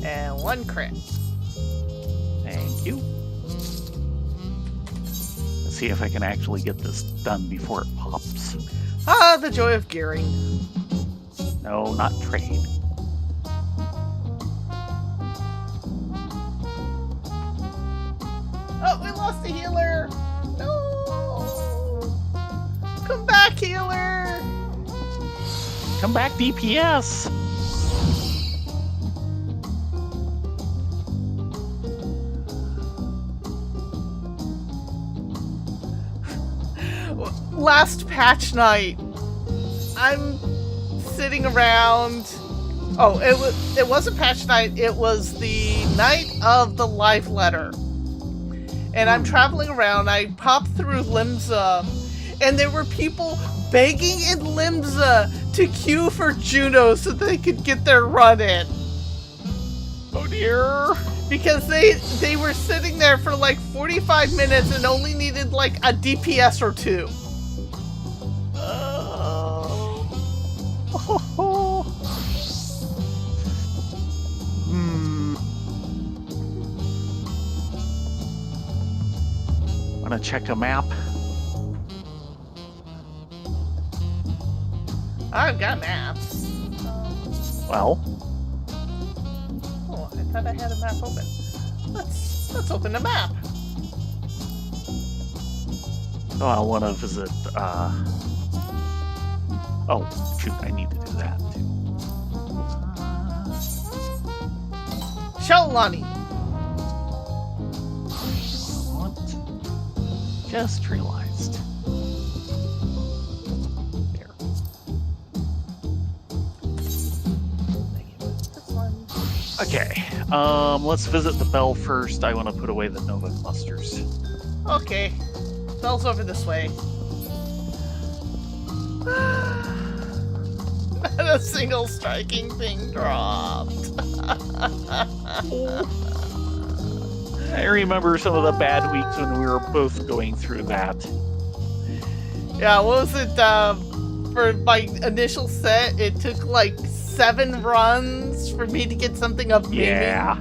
And 1 crit. Thank you. Let's see if I can actually get this done before it pops. Ah, the joy of gearing. No, not trade. Oh, we lost a healer. No. Come back, healer. Come back, DPS. Last patch night, I'm sitting around. Oh, it wasn't patch night. It was the night of the live letter, and I'm traveling around. I popped through Limsa, and there were people begging in Limsa to queue for Juno so they could get their run in. Oh dear. Because they were sitting there for like 45 minutes and only needed like a DPS or 2. Wanna check a map? I've got maps. Well, Oh, I thought I had a map open. Let's open the map. oh, I wanna visit, oh, shoot, I need to do that too. Shalani. What? Just realized. There. This one. Okay, let's visit the bell first. I want to put away the Nova clusters. Okay. Bell's over this way. Not a single striking thing dropped. I remember some of the bad weeks when we were both going through that. Yeah, what was it, for my initial set, it took like 7 runs for me to get something of meaning. Yeah.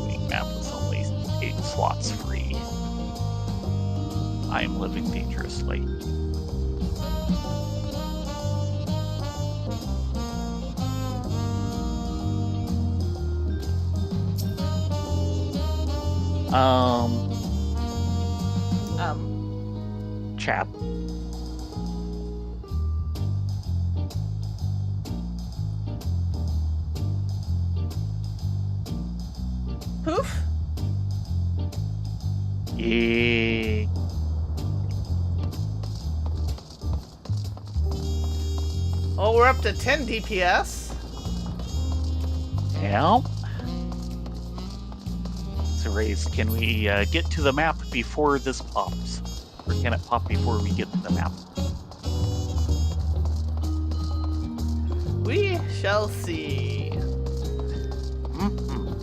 Wing map was only 8 slots free. I am living dangerously. Chat. Poof. Yeah. Oh, we're up to 10 DPS. Yeah. race. Can we get to the map before this pops? Or can it pop before we get to the map? We shall see. Mhm.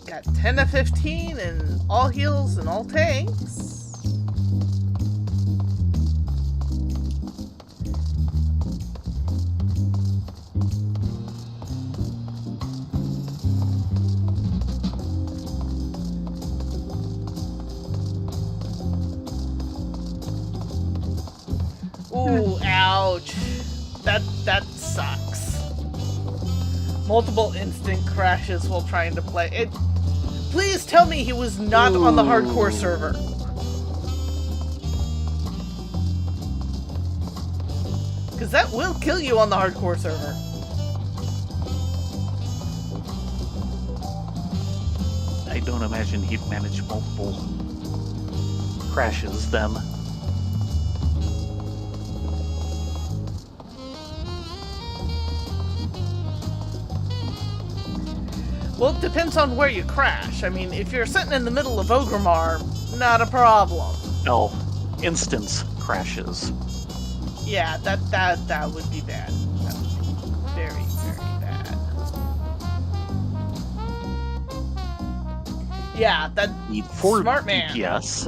Got 10 to 15 and all heals and all tanks. Ooh, ouch. That sucks. Multiple instant crashes while trying to play it. Please tell me he was not on the hardcore server. Because that will kill you on the hardcore server. I don't imagine he'd manage multiple crashes then. Well, it depends on where you crash. I mean, if you're sitting in the middle of Ogremar, not a problem. Oh, instance crashes. Yeah, that would be bad. That would be very, very bad. Yeah, that Need 4 smart man. DPS.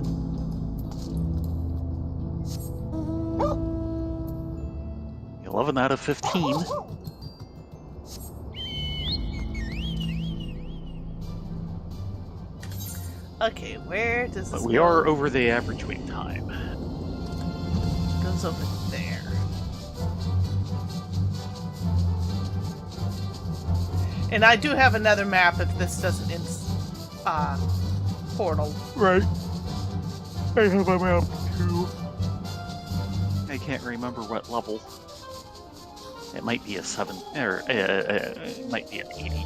Oh. 11 out of 15. Okay, where does this But we go? are over the average wait time. Goes over there. And I do have another map if this doesn't portal. Right. I have a map too. I can't remember what level. It might be a 7, or it might be an 80.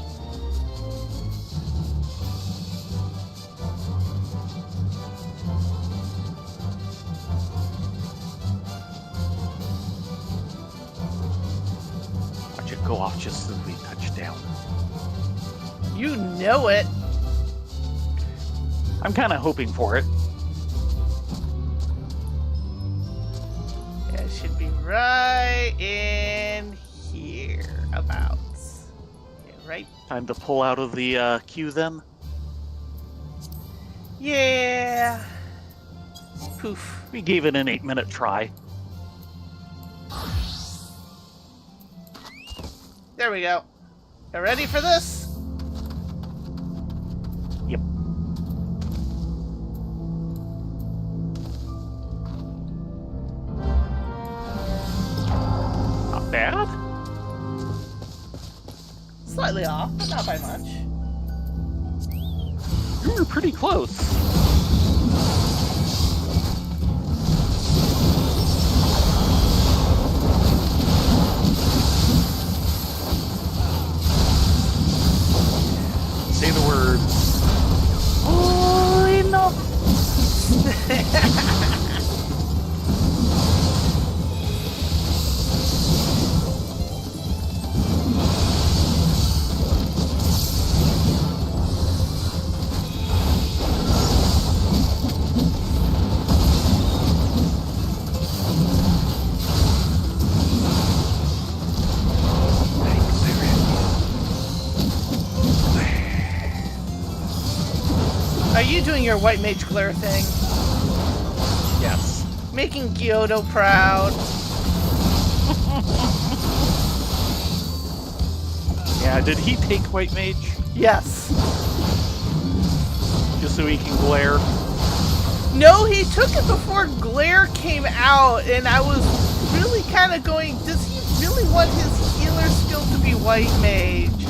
Watch it go off just as we touch down. You know it. I'm kind of hoping for it. Yeah, it should be right in here, about. Yeah, right. Time to pull out of the queue then. Yeah. Poof. We gave it an 8-minute try. There we go. You ready for this? Yep. Not bad. Slightly off, but not by much. You were pretty close. Say the words. Oh, enough. Are you doing your white mage glare thing? Yes. Making Kyoto proud. Yeah, did he take White Mage? Yes. Just so he can glare? No, he took it before glare came out, and I was really kind of going, does he really want his healer skill to be white mage?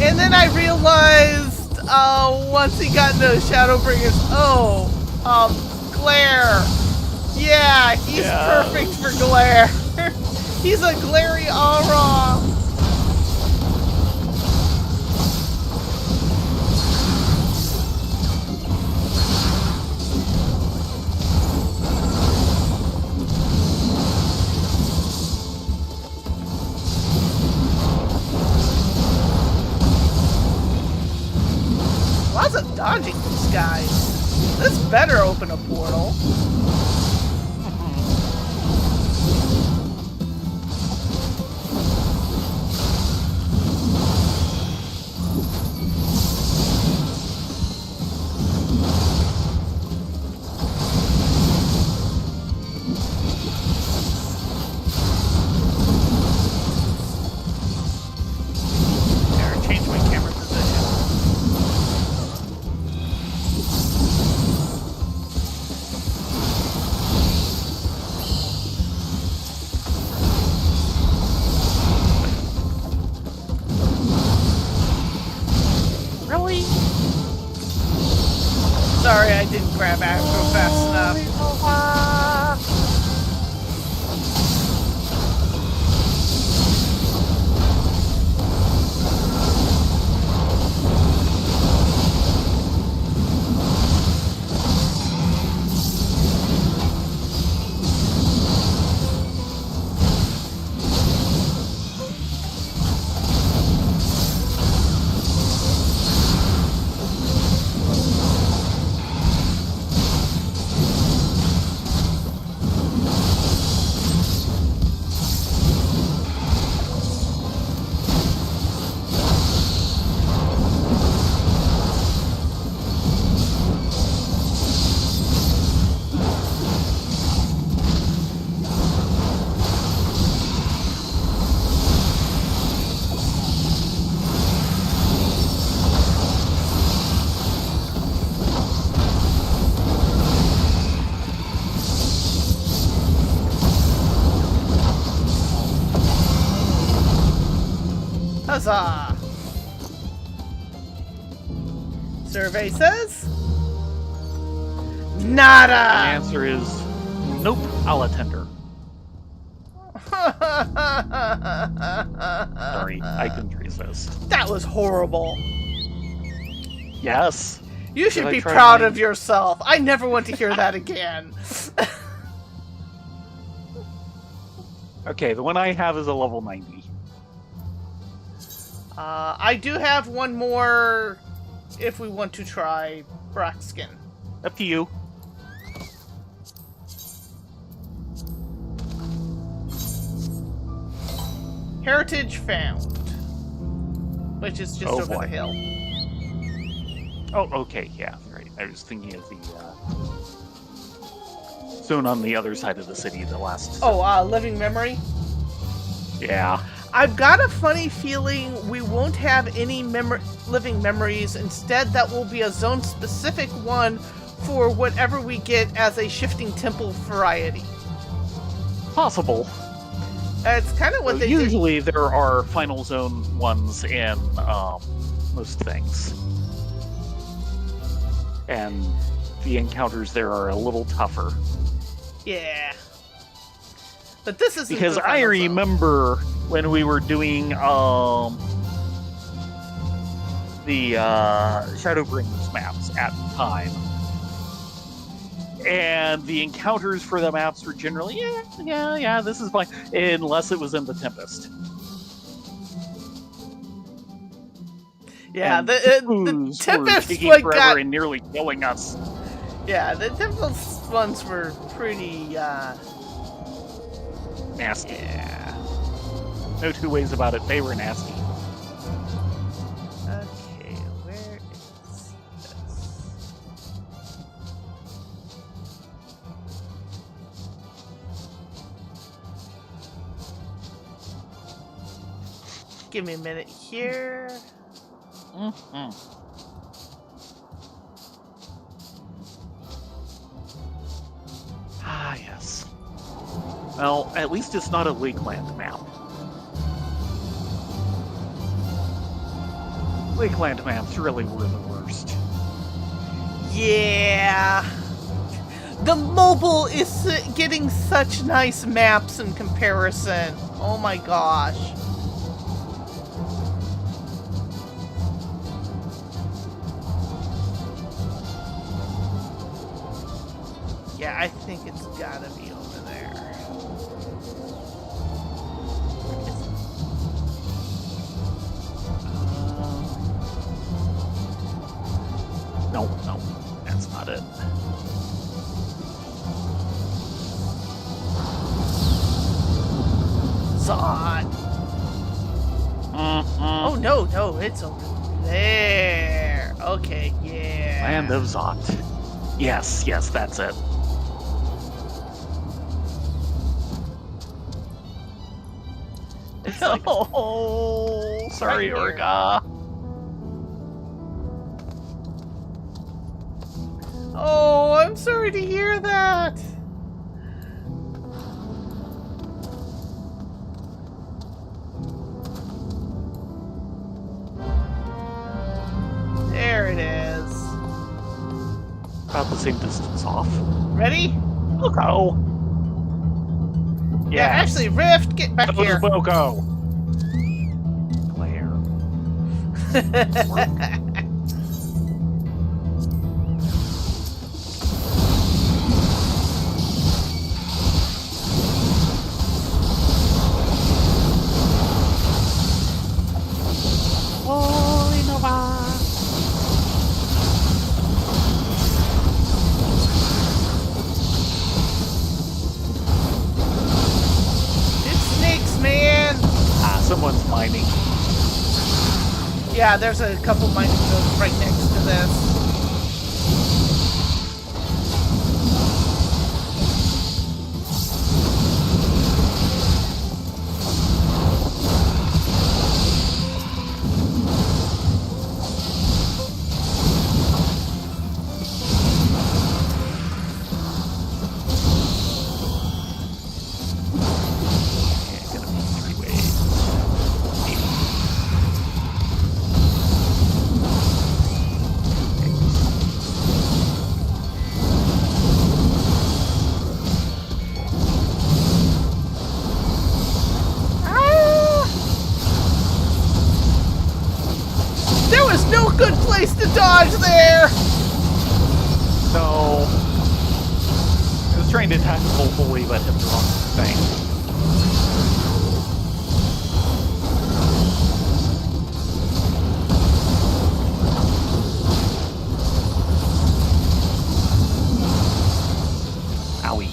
And then I realized, once he got into Shadowbringers, glare. Yeah, he's perfect for glare. He's a glary aura. This better open a portal. There, change my camera position. Really? Sorry, I didn't grab aggro fast enough. Huzzah! Survey says... The Nada! answer is nope, I'll attend her. Sorry, I couldn't resist. That was horrible. Yes. You should Did I be try proud my- of yourself. I never want to hear that again. Okay, the one I have is a level 90. I do have one more if we want to try Braxkin. Up to you. Heritage found. Which is just Oh, over boy. the hill. Oh, okay, yeah, right. I was thinking of the zone on the other side of the city, the last. Oh, living memory? Yeah. I've got a funny feeling we won't have any living memories. Instead, that will be a zone-specific one for whatever we get as a shifting temple variety. Possible. It's kind of what they did. Usually there are final zone ones in most things. And the encounters there are a little tougher. Yeah. But this isn't Because the I final zone. remember when we were doing the Shadowbringers maps at the time. And the encounters for the maps were generally, yeah, this is fine. Unless it was in the Tempest. Yeah, And the those were Tempest taking one forever got... and nearly killing us. Yeah, the Tempest ones were pretty, Nasty. yeah. No two ways about it. They were nasty. Okay, where is this? Give me a minute here. Mm-hmm. Ah, yes. Well, at least it's not a Lakeland map. Lakeland maps really were the worst. Yeah. The mobile is getting such nice maps in comparison. Oh my gosh. Yeah, I think it's gotta be over there. No, that's not it. Zod. Oh, no, it's over there. Okay, yeah. Land of Zot. Yes, that's it. It's like, Oh, sorry, right here. Urga. Oh, I'm sorry to hear that. There it is. About the same distance off. Ready? Boko. Yeah, actually, Rift, get back here. Boko. Claire. Holy Nova. It's snakes, man. Someone's mining. Yeah, there's a couple mining nodes right next to this. It's gonna be 3 ways. There was no good place to dodge there! No. I was trying to attack hopefully, but hit the wrong thing. Owie.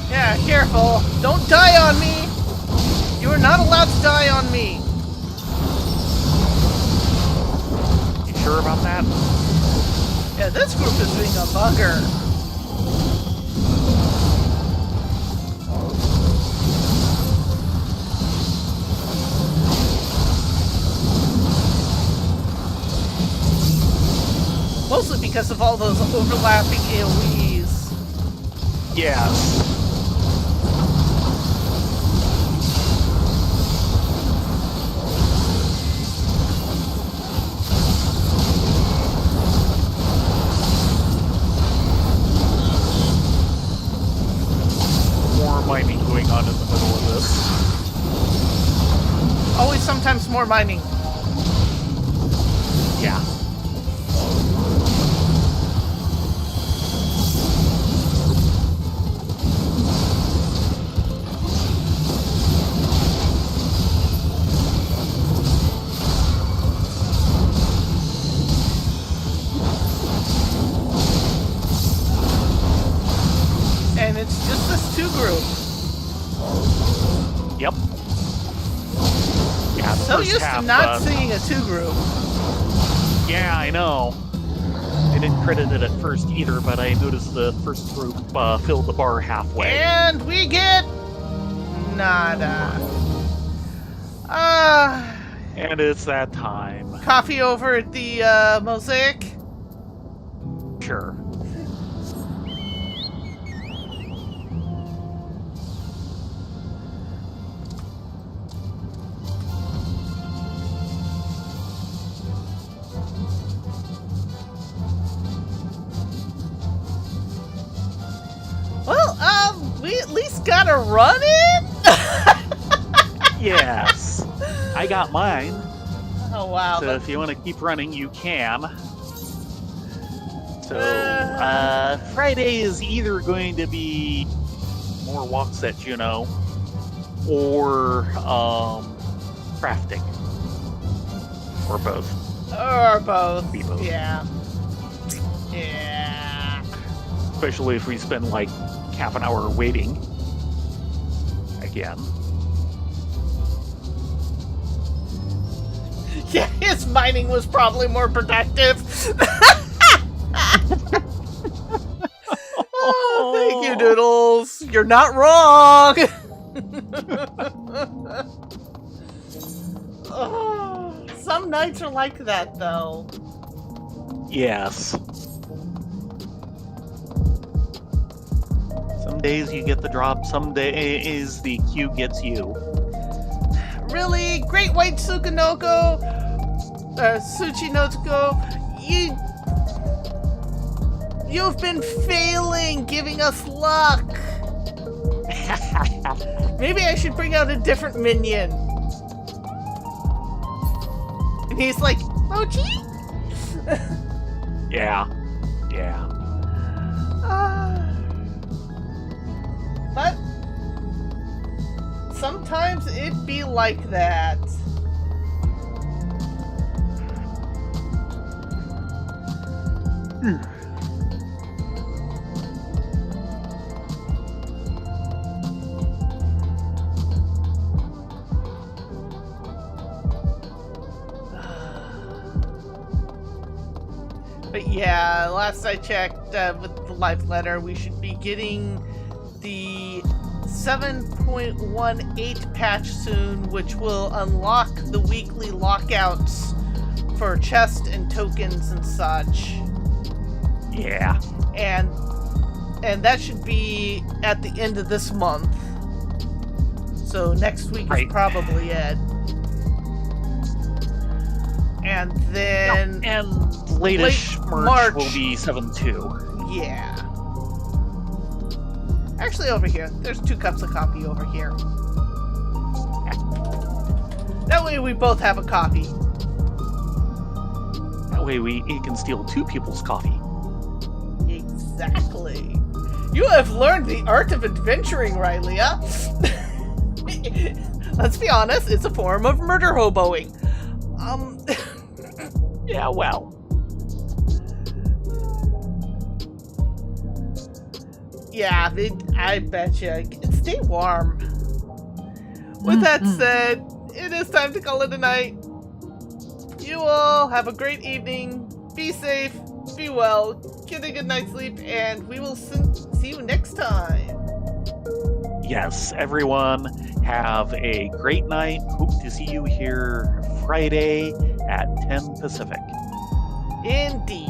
Yeah, careful. Don't die on me! You are not allowed to die on me. You sure about that? Yeah, this group is being a bugger. Mostly because of all those overlapping AoEs. Yes. More mining going on in the middle of this. Always sometimes more mining. Yeah. And it's just this two group. Yep. Yeah, the So first used to half, not seeing a two group. Yeah, I know. I didn't credit it at first either, but I noticed the first group filled the bar halfway. And we get nada. And it's that time. Coffee over at the Mosaic. Sure. Well, we at least got a run in. Yes. I got mine. Oh wow. So if you want to keep running, you can. So, Friday is either going to be more walks at Juneau or crafting. Or both. Or both. Be both. Yeah. Yeah. Especially if we spend like half an hour waiting. I again. Yeah, his mining was probably more productive. Oh, thank you, Doodles. You're not wrong. Oh, some nights are like that, though. Yes. Some days you get the drop, some days the queue gets you. Really? Great White Tsuchinoko, Tsuchinoko, you've been failing giving us luck. Maybe I should bring out a different minion. And he's like, Mochi? Yeah. But sometimes it be like that. But yeah, last I checked with the live letter, we should be getting the 7.18 patch soon, which will unlock the weekly lockouts for chest and tokens and such. Yeah. And that should be at the end of this month. So next week is probably it. And then late-ish March will be 7.2. Yeah. Actually, over here. There's 2 cups of coffee over here. That way we both have a coffee. That way we can steal 2 people's coffee. Exactly. You have learned the art of adventuring, Rylia. Let's be honest, it's a form of murder hoboing. Yeah, well. Yeah, I bet you. Stay warm. With that said, it is time to call it a night. You all have a great evening. Be safe. Be well. Get a good night's sleep, and we will see you next time. Yes, everyone, have a great night. Hope to see you here Friday at 10 Pacific. Indeed.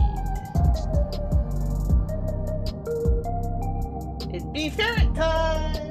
It'd be ferret time!